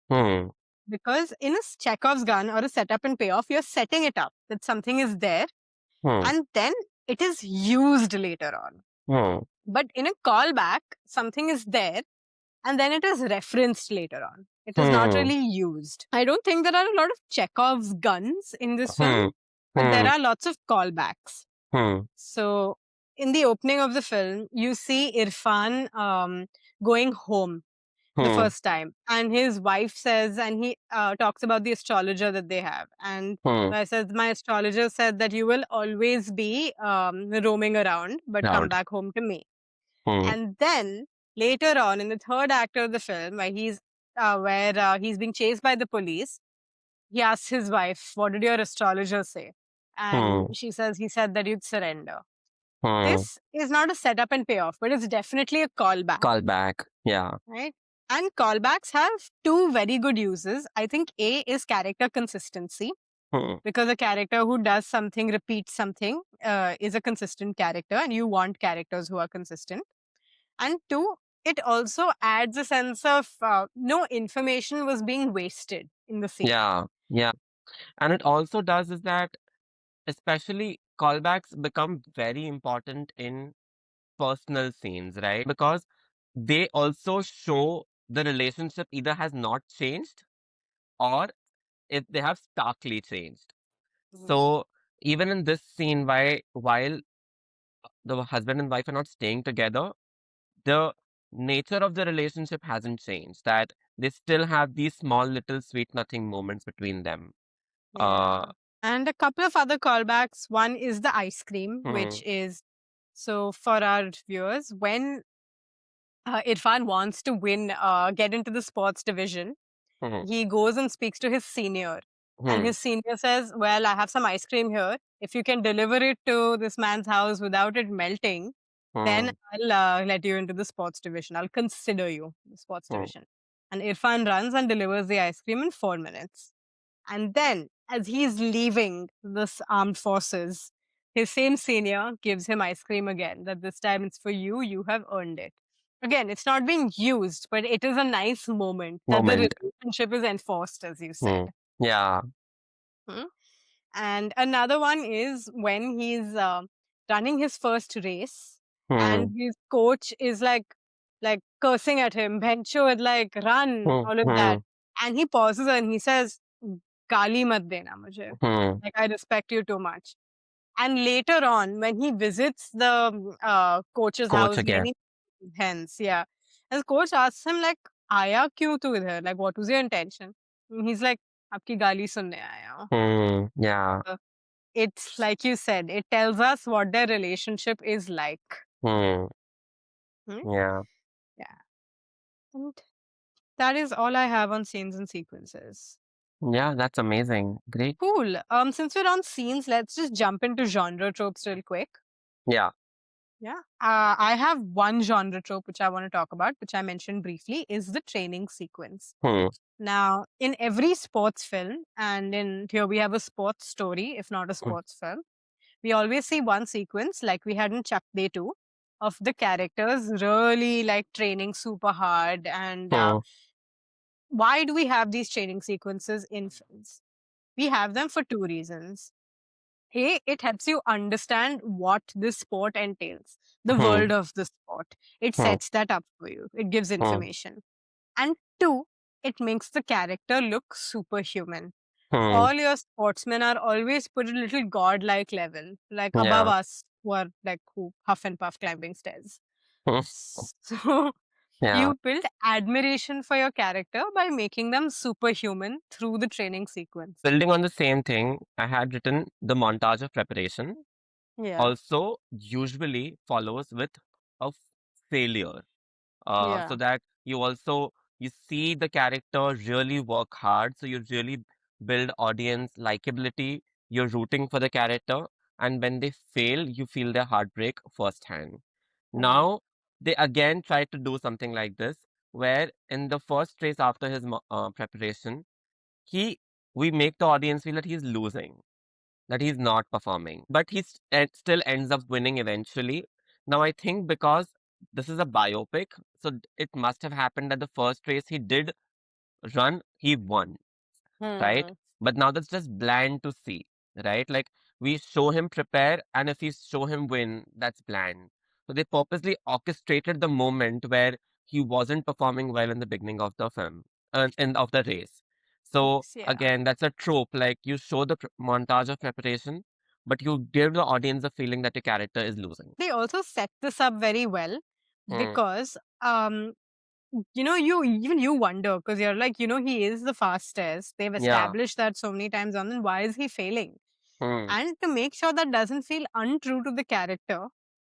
Hmm. Because in a Chekhov's gun or a setup and payoff, you're setting it up that something is there Hmm. and then it is used later on. Hmm. But in a callback, something is there and then it is referenced later on. It is not Hmm. really used. I don't think there are a lot of Chekhov's guns in this film, Hmm. but there Hmm. are lots of callbacks. Hmm. So, in the opening of the film, you see Irfan going home the Hmm. first time, and his wife says, and he talks about the astrologer that they have, and Hmm. says, "My astrologer said that you will always be roaming around, but come Loud. back home to me." Hmm. And then later on, in the third act of the film, where he's being chased by the police, he asks his wife, "What did your astrologer say?" And Hmm. she says, "He said that you'd surrender." Hmm. This is not a setup and payoff, but it's definitely a callback, Call back. Yeah. right? And callbacks have two very good uses. I think A is character consistency, Hmm. because a character who does something, repeats something, is a consistent character, and you want characters who are consistent. And two, it also adds a sense of no information was being wasted in the scene. Yeah. Yeah. And it also does is that especially callbacks become very important in personal scenes, right? Because they also show the relationship either has not changed or if they have starkly changed. Hmm. So even in this scene, while the husband and wife are not staying together, the nature of the relationship hasn't changed. That they still have these small little sweet nothing moments between them. Uh, Yeah. And a couple of other callbacks. One is the ice cream, hmm, which is so for our viewers, when Irfan wants to get into the sports division, hmm, he goes and speaks to his senior. And hmm, his senior says, well, I have some ice cream here. If you can deliver it to this man's house without it melting, then hmm, I'll let you into the sports division. I'll consider you the sports hmm, division. And Irfan runs and delivers the ice cream in 4 minutes. And then, as he's leaving this armed forces, his same senior gives him ice cream again. That this time it's for you, you have earned it. Again, it's not being used, but it is a nice moment that the moment. relationship is enforced, as you Hmm. said. Yeah. Hmm? And another one is when he's running his first race, and Hmm. his coach is like cursing at him, Bencho with like run, Hmm. all of Hmm. that. And he pauses and he says, Gali mat dena mujhe. Hmm. Like I respect you too much. And later on, when he visits the coach's Coach house, again. many hence, yeah. His coach asks him like, "Aaya kyun tu idhar? Like, what was your intention?" And he's like, "Aapki gali sunne aaya hu." Hmm. Yeah. It's like you said, it tells us what their relationship is like. Hmm. Hmm? Yeah. Yeah. And that is all I have on scenes and sequences. Yeah. That's amazing. Great. Cool. Since we're on scenes, let's just jump into genre tropes real quick. Yeah. Yeah. I have one genre trope which I want to talk about, which I mentioned briefly, is the training sequence. Hmm. Now, in every sports film, and in here we have a sports story, if not a Hmm. sports film, we always see one sequence, like we had in Chuck Day 2, of the characters really like training super hard. And Hmm. why do we have these training sequences in films? We have them for two reasons. A, it helps you understand what this sport entails, the Hmm. world of the sport. It Hmm. sets that up for you, it gives Hmm. information. And two, it makes the character look superhuman. Hmm. All your sportsmen are always put a little godlike level, like above Yeah. us who are like who huff and puff climbing stairs. Hmm. So Yeah. you build admiration for your character by making them superhuman through the training sequence. Building on the same thing, I had written the montage of preparation Yeah. also usually follows with a failure. So Yeah. that you see the character really work hard, so you really build audience likability, you're rooting for the character, and when they fail you feel their heartbreak firsthand. Hmm. Now they again try to do something like this, where in the first race after his preparation, he we make the audience feel that he's losing, that he's not performing, but still ends up winning eventually. Now, I think because this is a biopic, so it must have happened that the first race he did run, he won, right? Hmm. But now that's just bland to see, right? Like we show him prepare, and if we show him win, that's bland. So they purposely orchestrated the moment where he wasn't performing well in the beginning of the film, in of the race. So Yes, yeah. again, that's a trope. Like you show the montage of preparation, but you give the audience a feeling that your character is losing. They also set this up very well Hmm. because you wonder because you're like, he is the fastest. They've Yeah. established that so many times on, then why is he failing? Hmm. And to make sure that doesn't feel untrue to the character,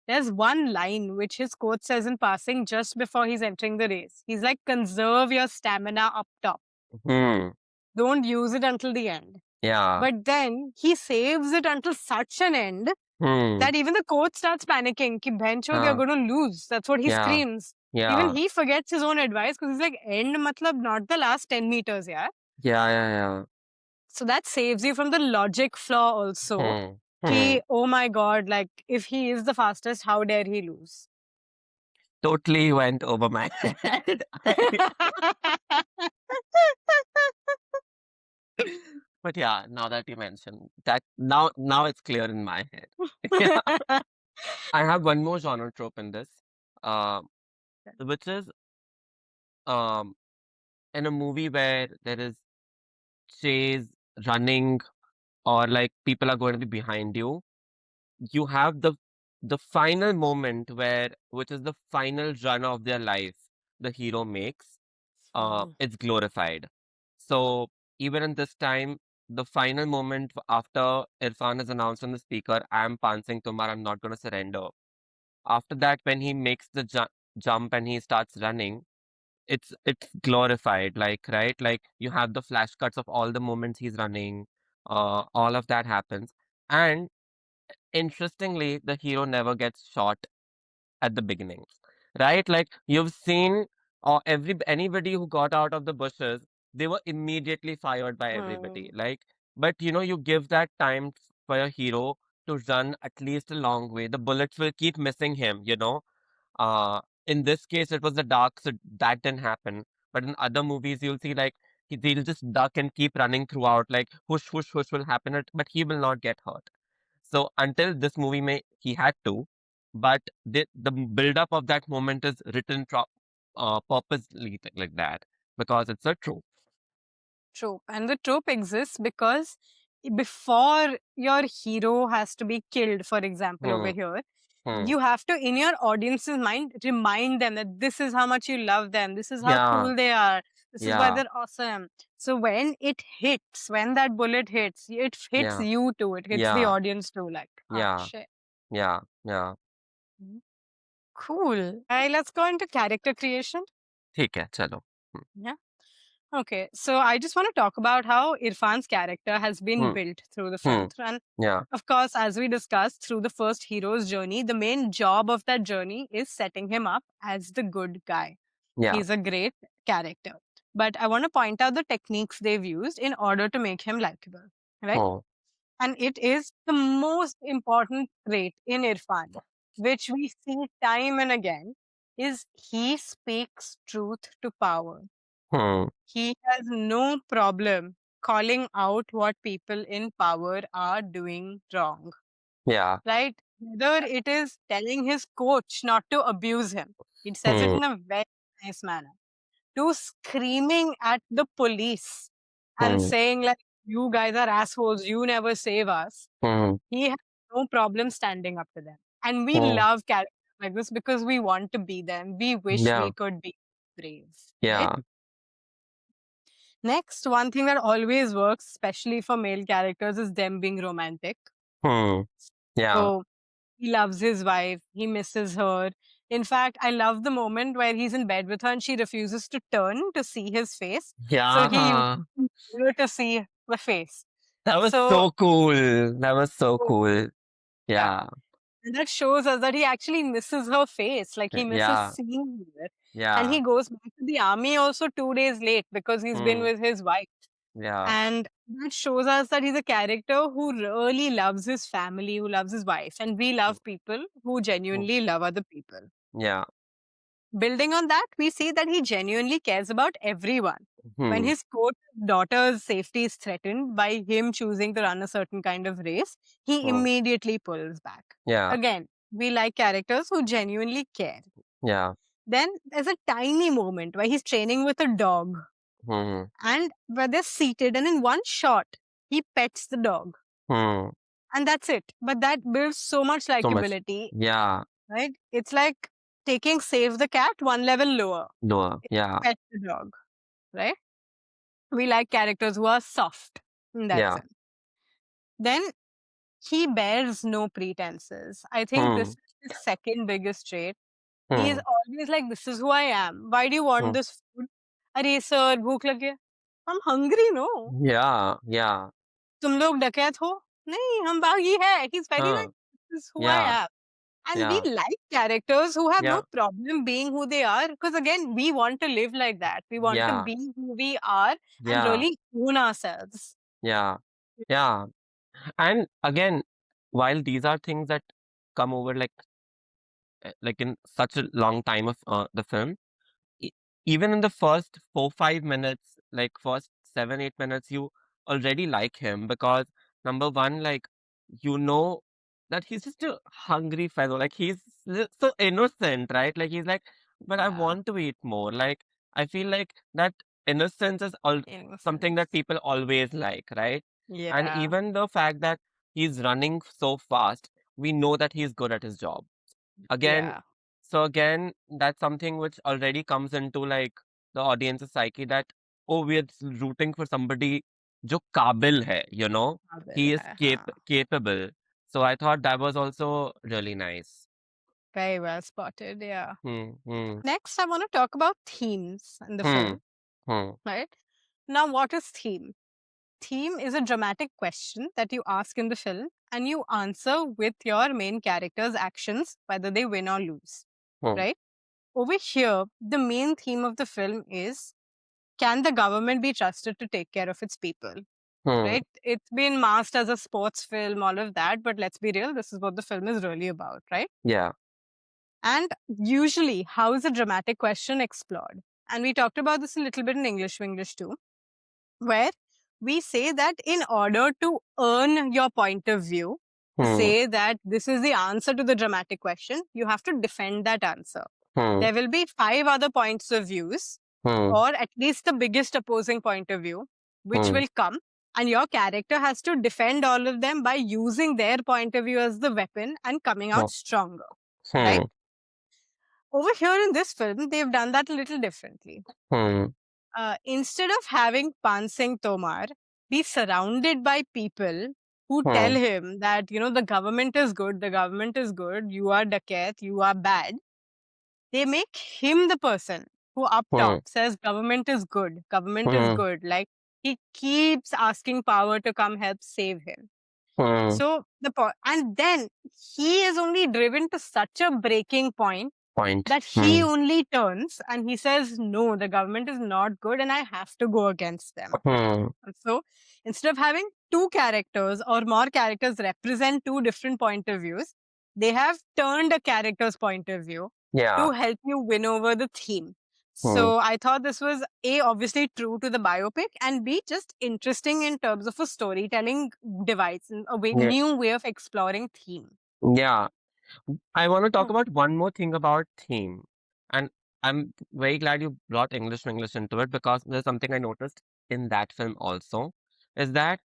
there's one line which his coach says in passing just before he's entering the race. He's like, conserve your stamina up top. Hmm. Don't use it until the end. Yeah. But then he saves it until such an end Hmm. that even the coach starts panicking. Ki bhencho, we are Huh. going to lose. That's what he Yeah. screams. Even Yeah. he forgets his own advice because he's like, end matlab not the last 10 meters, yeah. Yeah. Yeah. So that saves you from the logic flaw also. Yeah. Hmm. Hmm. Ki, oh my god, like if he is the fastest, how dare he lose? Totally went over my head. But yeah, now that you mentioned that, now it's clear in my head. Yeah. I have one more genre trope in this, uh, which is um in a movie where there is chase, running, or like people are going to be behind you, you have the final moment where, which is the final run of their life, the hero makes. Hmm. It's glorified. So even in this time, the final moment after Irfan is announced on the speaker, I'm Paan Singh Tomar, I'm not going to surrender. After that, when he makes the jump and he starts running, it's glorified, like, right, like you have the flash cuts of all the moments he's running. All of that happens, and interestingly, the hero never gets shot at the beginning, right? Like you've seen, or anybody who got out of the bushes, they were immediately fired by everybody. Hmm. Like, but you give that time for your hero to run at least a long way. The bullets will keep missing him. Uh, in this case, it was the dark, so that didn't happen. But in other movies, you'll see like they'll just duck and keep running throughout, like whoosh, whoosh, whoosh will happen, but he will not get hurt. So until this movie, he had to, but the build up of that moment is written purposely like that, because it's a trope. Trope. And the trope exists because before your hero has to be killed, for example, over Hmm, here, hmm. you have to, in your audience's mind, remind them that this is how much you love them, this is how Yeah, cool they are, this is why yeah, they're awesome. So when it hits, when that bullet hits, it hits yeah, you too, it hits the yeah, audience too, like, ah, yeah, shit. yeah, yeah. Mhm. Cool. Let's go into character creation. ठीक है, चलो. Yeah. Okay, so I just want to talk about how Irfan's character has been Hmm, built through the hmm, film. And yeah, of course, as we discussed through the first hero's journey, the main job of that journey is setting him up as the good guy. yeah. He's a great character. But I want to point out the techniques they've used in order to make him likable, right? Hmm, And it is the most important trait in Irfan, which we see time and again, is he speaks truth to power. hmm, He has no problem calling out what people in power are doing wrong, yeah. right? Whether it is telling his coach not to abuse him, he says it Hmm, in a very nice manner, to screaming at the police and hmm, saying, like, you guys are assholes, you never save us. hmm, He has no problem standing up to them. And we hmm. love characters like this because we want to be them. We wish Yeah, we could be brave, right? yeah. Next, one thing that always works, especially for male characters, is them being romantic. Hmm, yeah, So he loves his wife, he misses her. In fact, I love the moment where he's in bed with her and she refuses to turn to see his face. So he uses yeah. her to see the face. That was So, so cool. That was so cool. yeah. Yeah, And that shows us that he actually misses her face. Like he misses yeah, seeing her. And yeah. he goes back to the army also 2 days late because he's been Hmm, with his wife. yeah. And that shows us that he's a character who really loves his family, who loves his wife. And we Hmm, love people who hmm, genuinely love other people. yeah. Building on that, we see that he genuinely cares about everyone. When Hmm, his coach daughter's safety is threatened by him choosing to run a certain kind of race, he hmm, immediately pulls back. yeah, Again, we like characters who genuinely care. yeah. Then there's a tiny moment where he's training with a dog Hmm, and where they're seated, and in one shot, he pets the dog. hmm. And that's it. But that builds so much So much. likability, Yeah, right? It's like taking Save the Cat one level lower. Noah. It's Yeah, Pet the dog, right? We like characters who are soft in that yeah. sense. Then he bears no pretenses. I think this Hmm, is his second biggest trait. He is hmm, always like, this is who I am. Why do you want hmm. this food? अरे sir, भूख लगी है. I'm hungry, no? Yeah, yeah. तुम लोग डकैत हो? नहीं, हम बागी है. He's very like, Huh. this is who I Yeah, am. And we yeah, like characters who have no yeah, problem being who they are. Because again, we want to live like that. We want to yeah, be who we are and yeah, really own ourselves. yeah, yeah. And again, while these are things that come over like in such a long time of the film, e- even in the first 4 5 minutes, like first 7 8 minutes, you already like him because number one, like that he's just a hungry fellow. Like he's so innocent, right? Like he's like, but I Yeah. want to eat more. Like I feel like that innocence is something Innocence. that people always like, right? And Yeah. even the fact that he's running so fast, we know that he's good at his job. Again, Yeah. so again, that's something which already comes into like the audience's psyche that, oh, we're rooting for somebody jo kabil hai, Qabil he is hai, हाँ. capable. So I thought that was also really nice. Very well spotted. Yeah. Hmm, hmm, Next, I want to talk about themes in the hmm, film. hmm, Right now, what is theme? Theme is a dramatic question that you ask in the film and you answer with your main character's actions, whether they win or lose. hmm, Right? Over here, the main theme of the film is, can the government be trusted to take care of its people? hmm, Right? It's been masked as a sports film, all of that, but let's be real, this is what the film is really about, right? yeah, And usually, how is a dramatic question explored? And we talked about this a little bit in English too, where we say that in order to earn your point of view, to hmm, say that this is the answer to the dramatic question, you have to defend that answer. hmm, There will be 5 other points of views, hmm, or at least the biggest opposing point of view, which hmm, will come, and your character has to defend all of them by using their point of view as the weapon and coming hmm, out stronger, right? hmm, Over here in this film, they've done that a little differently. hmm, Instead of having Paan Singh Tomar be surrounded by people who tell hmm, him that, the government is good, the government is good, you are dacoit, you are bad, they make him the person who up hmm, top says government is good, government is hmm, good. Like, he keeps asking power to come help save him. hmm. So and then he is only driven to such a breaking point Point. that he Hmm, only turns and he says, no, the government is not good and I have to go against them. hmm, And so instead of having two characters or more characters represent two different point of views, they have turned a character's point of view yeah, to help you win over the theme. hmm, So I thought this was A, obviously true to the biopic, and B, just interesting in terms of a storytelling device, yeah, new way of exploring theme. yeah. I want to talk Hmm. about one more thing about theme. And I'm very glad you brought English into it because there's something I noticed in that film also is that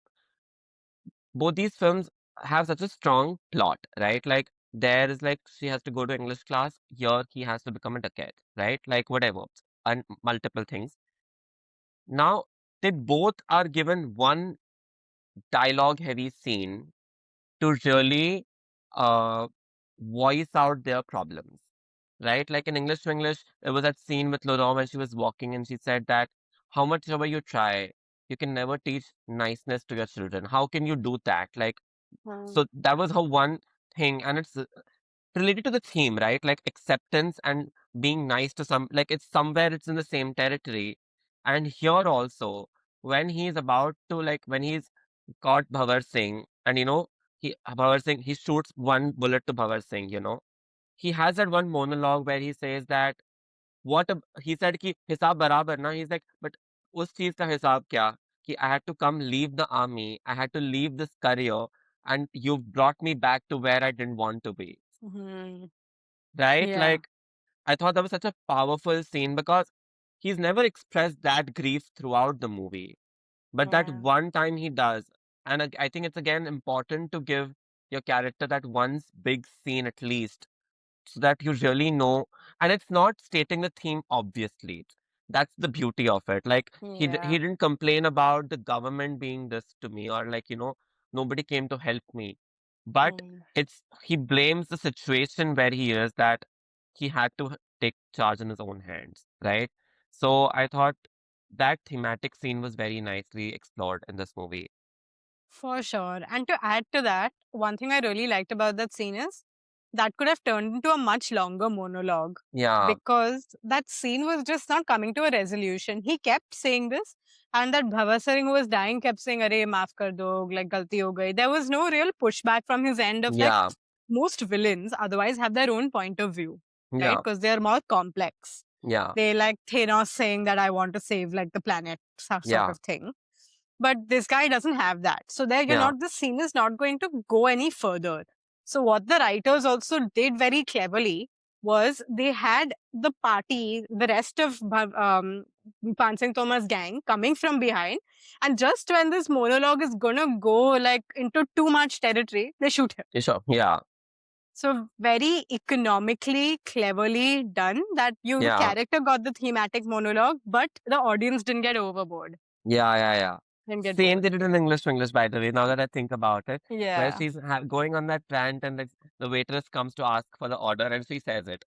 both these films have such a strong plot, right? Like there is like she has to go to English class, here he has to become a dacoit, right? Like whatever, and multiple things. Now they both are given one dialogue heavy scene to really uh voice out their problems, right? Like in English to English, there was that scene with Laurent when she was walking and she said that how much ever you try, you can never teach niceness to your children. How can you do that? Like, Hmm. so that was her one thing, and it's related to the theme, right? Like acceptance and being nice to some, like it's somewhere it's in the same territory. And here also, when he's about to, like, when he's caught Bhavar Singh, and Bhavar Singh, he shoots one bullet to Bhavar Singh, he has that one monologue where he says that he said कि हिसाब बराबर ना, he's like, but उस चीज का हिसाब क्या कि I had to come leave the army, I had to leave this career, and you've brought me back to where I didn't want to be, Hmm. right? Yeah. Like I thought that was such a powerful scene because he's never expressed that grief throughout the movie, but that Yeah. one time he does. And I think it's again important to give your character that one big scene at least so that you really know. And it's not stating the theme obviously. That's the beauty of it. Like he Yeah. didn't complain about the government being this to me, or like nobody came to help me, but Hmm. it's he blames the situation where he is, that he had to take charge in his own hands, right? So I thought that thematic scene was very nicely explored in this movie. For sure. And to add to that, one thing I really liked about that scene is that could have turned into a much longer monologue Yeah, because that scene was just not coming to a resolution. He kept saying this, and that Bhava Singh who was dying kept saying, Arey, maaf kar do, like galti ho gayi. There was no real pushback from his end of like yeah, most villains otherwise have their own point of view, right? yeah, Because they're more complex. yeah, They like Thanos saying that I want to save like the planet, sort yeah, of thing, but this guy doesn't have that. So there you're yeah, not, the scene is not going to go any further. So what the writers also did very cleverly was they had the party, the rest of Paan Singh Tomar's gang coming from behind, and just when this monologue is gonna go like into too much territory, they shoot him. You sure? Yeah. So very economically, cleverly done that the Yeah. character got the thematic monologue, but the audience didn't get overboard, Yeah. Yeah. Yeah. didn't get Same bored. they did in English to English, by the way. Now that I think about it, where Yeah. she's going on that rant and the waitress comes to ask for the order and she says it.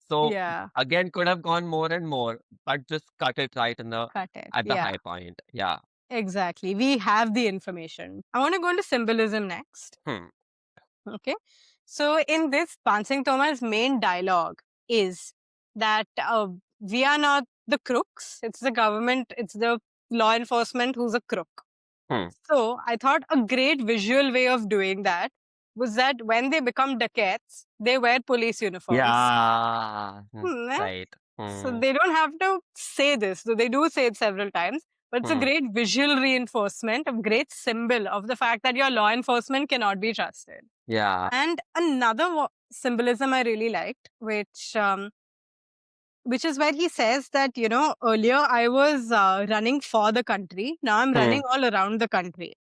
So Yeah. again, could have gone more and more, but just cut it right in the Cut it. at the Yeah. high point. Yeah. Exactly. We have the information. I want to go into symbolism next. Hmm. Okay. So in this, Paan Singh Tomar's main dialogue is that we are not the crooks. It's the government, it's the law enforcement who's a crook. Hmm. So I thought a great visual way of doing that was that when they become dacoits, they wear police uniforms. Yeah. Eh? Right. So Hmm. they don't have to say this. So they do say it several times, but it's a Hmm. great visual reinforcement, a great symbol of the fact that your law enforcement cannot be trusted. Yeah. And another symbolism I really liked, which is where he says that, earlier I was running for the country. Now I'm Hmm. running all around the country.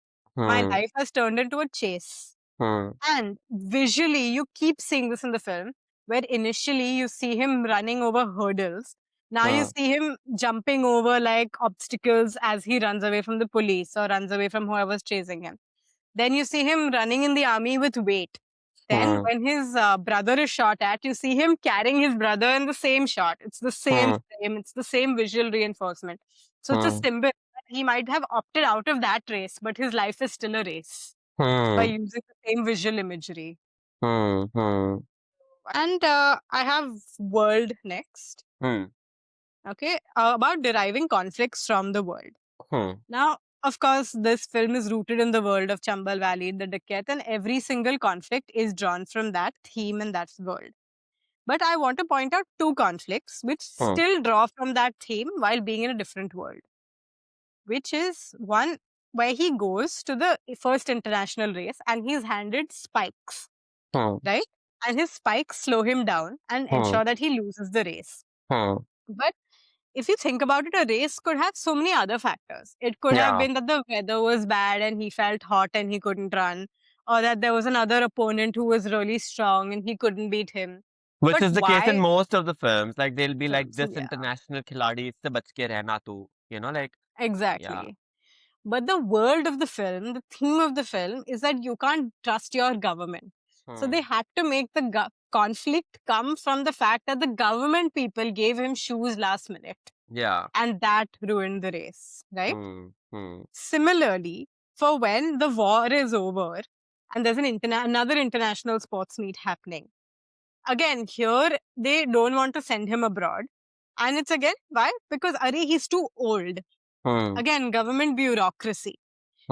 My Hmm. life has turned into a chase. Hmm. And visually, you keep seeing this in the film, where initially you see him running over hurdles. Now you Hmm. see him jumping over like obstacles as he runs away from the police or runs away from whoever's chasing him. Then you see him running in the army with weight. Then, Hmm. when his brother is shot at, you see him carrying his brother in the same shot. It's the same Hmm. frame, it's the same visual reinforcement. So, it's a Hmm. symbol that he might have opted out of that race, but his life is still a race by Hmm. using the same visual imagery. Hmm. Hmm. And I have world next. Hmm. Okay, about deriving conflicts from the world. Hmm. Now, of course, this film is rooted in the world of Chambal Valley, the Dacoit, and every single conflict is drawn from that theme and that world. But I want to point out two conflicts which Hmm. still draw from that theme while being in a different world, which is one where he goes to the first international race and he's handed spikes, Hmm. right? And his spikes slow him down and Hmm. ensure that he loses the race. Hmm. But if you think about it, a race could have so many other factors. It could have Yeah. been that the weather was bad and he felt hot and he couldn't run, or that there was another opponent who was really strong and he couldn't beat him. Which But is the case in why most of the films. Like they'll be like films? this Yeah, international खिलाड़ी इससे बच के रहना तू. Like yeah. exactly. But the world of the film, the theme of the film is that you can't trust your government. So they Hmm. had to make the conflict come from the fact that the government people gave him shoes last minute Yeah. and that ruined the race, right? Hmm. Hmm. Similarly, for when the war is over and there's another international sports meet happening, again, here they don't want to send him abroad. And it's again, why? Because Ari, he's too old. Hmm. Again, government bureaucracy.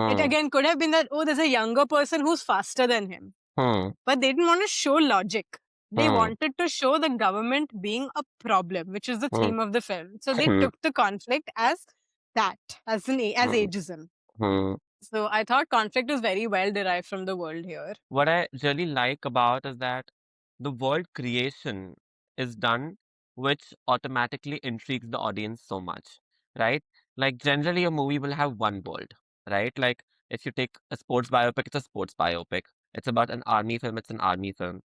It Hmm. again could have been that, oh, there's a younger person who's faster than him. Hmm. But they didn't want to show logic. They Hmm. wanted to show the government being a problem, which is the Hmm. theme of the film. So they Hmm. took the conflict as that, as Hmm. ageism. Hmm. So I thought conflict was very well derived from the world here. What I really like about is that the world creation is done, which automatically intrigues the audience so much, right? Like generally a movie will have one world, right? Like if you take a sports biopic, it's a sports biopic. It's about an army film, it's an army film.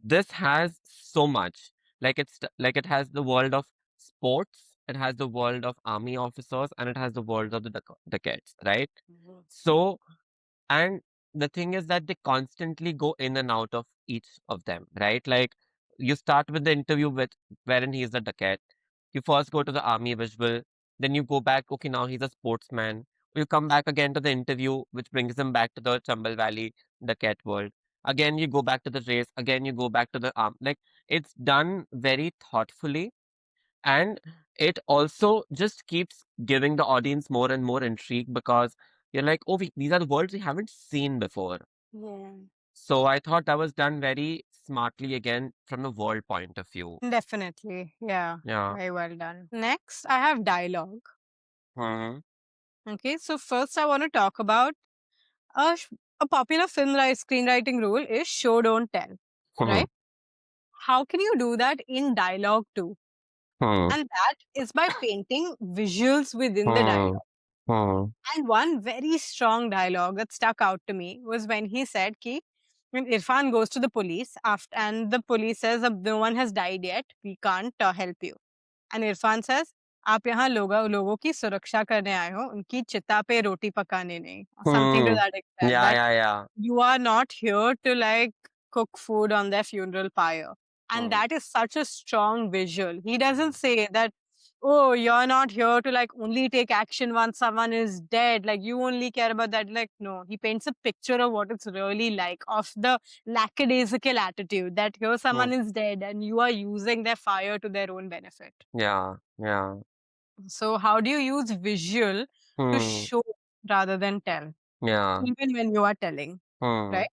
This has so much. Like it has the world of sports, it has the world of army officers, and it has the world of the decades, right? Mhm. So and the thing is that they constantly go in and out of each of them, right? Like you start with the interview with wherein he is a dacoit. You first go to the army visual, then you go back, okay, now he's a sportsman. You come back again to the interview, which brings him back to the Chambal Valley dacoit world. Again, you go back to the race, again, you go back to the arm. Like it's done very thoughtfully and it also just keeps giving the audience more and more intrigue because you're like, oh, these are the worlds we haven't seen before. Yeah. So I thought that was done very smartly again from the world point of view. Definitely. Yeah. Yeah. Very well done. Next, I have dialogue. Hmm. Okay. So, first, I want to talk about a, a popular film screenwriting rule is show, don't tell. Hmm. Right? how can you do that in dialogue too? Hmm. And that is by painting visuals within the Hmm. dialogue. Hmm. And one very strong dialogue that stuck out to me was when he said ki, when Irfan goes to the police after, and the police says no one has died yet, we can't help you. And Irfan says, आप यहाँ लोगों की सुरक्षा करने आए हो, उनकी चिता पे रोटी पकाने नहीं. Or something to Hmm. that extent. Yeah, That yeah, yeah. you are not here to like cook food on their funeral pyre. And Hmm. that is such a strong visual. He doesn't say that, oh, you're not here to like only take action once someone is dead. Like you only care about that. Like, no, he paints a picture of what it's really like, of the lackadaisical attitude that here Hmm. someone is dead and you are using their fire to their own benefit. Yeah, yeah. So, how do you use visual to Hmm. show rather than tell, Yeah. even when you are telling, Hmm. right?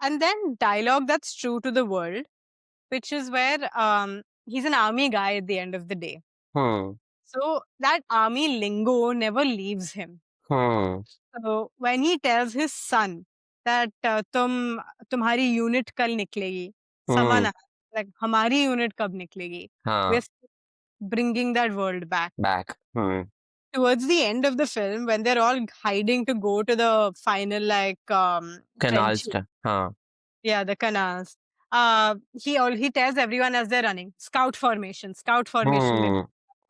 And then dialogue that's true to the world, which is where he's an army guy at the end of the day. Hmm. So that army lingo never leaves him. Hmm. So when he tells his son that तुम्हारी unit कल निकलेगी, someone Hmm. asks, like हमारी unit कब निकलेगी, Huh. we're bringing that world back. Back. Hmm. Towards the end of the film, when they're all hiding to go to the final like Canal trenches, stuff. Huh. yeah, the canals. He tells everyone as they're running, scout formation. Hmm.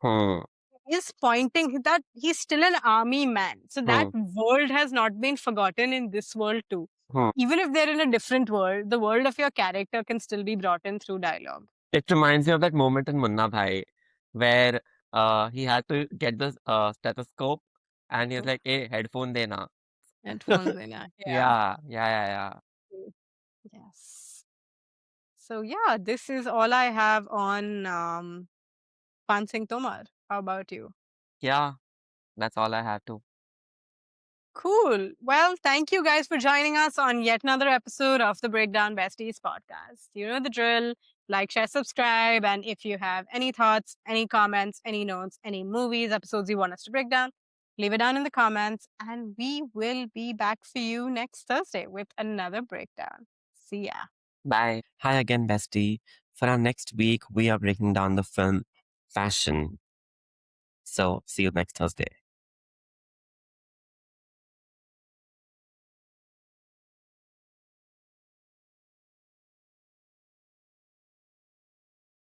Hmm. He's pointing that he's still an army man. So that Hmm. world has not been forgotten in this world too. Hmm. Even if they're in a different world, the world of your character can still be brought in through dialogue. It reminds me of that moment in Munna Bhai where he had to get the stethoscope and he was Mhm. like, hey, headphone dena. Headphones in, yeah. Yeah, yeah, yeah, yeah. Mm. Yes. So yeah, this is all I have on Paan Singh Tomar. How about you? Yeah, that's all I have to. Cool. Well, thank you guys for joining us on yet another episode of the Breakdown Besties podcast. You know the drill. Like, share, subscribe. And if you have any thoughts, any comments, any notes, any movies, episodes you want us to break down, leave it down in the comments. And we will be back for you next Thursday with another breakdown. See ya. Bye. Hi again, bestie. For our next week, we are breaking down the film Fashion. So, see you next Thursday.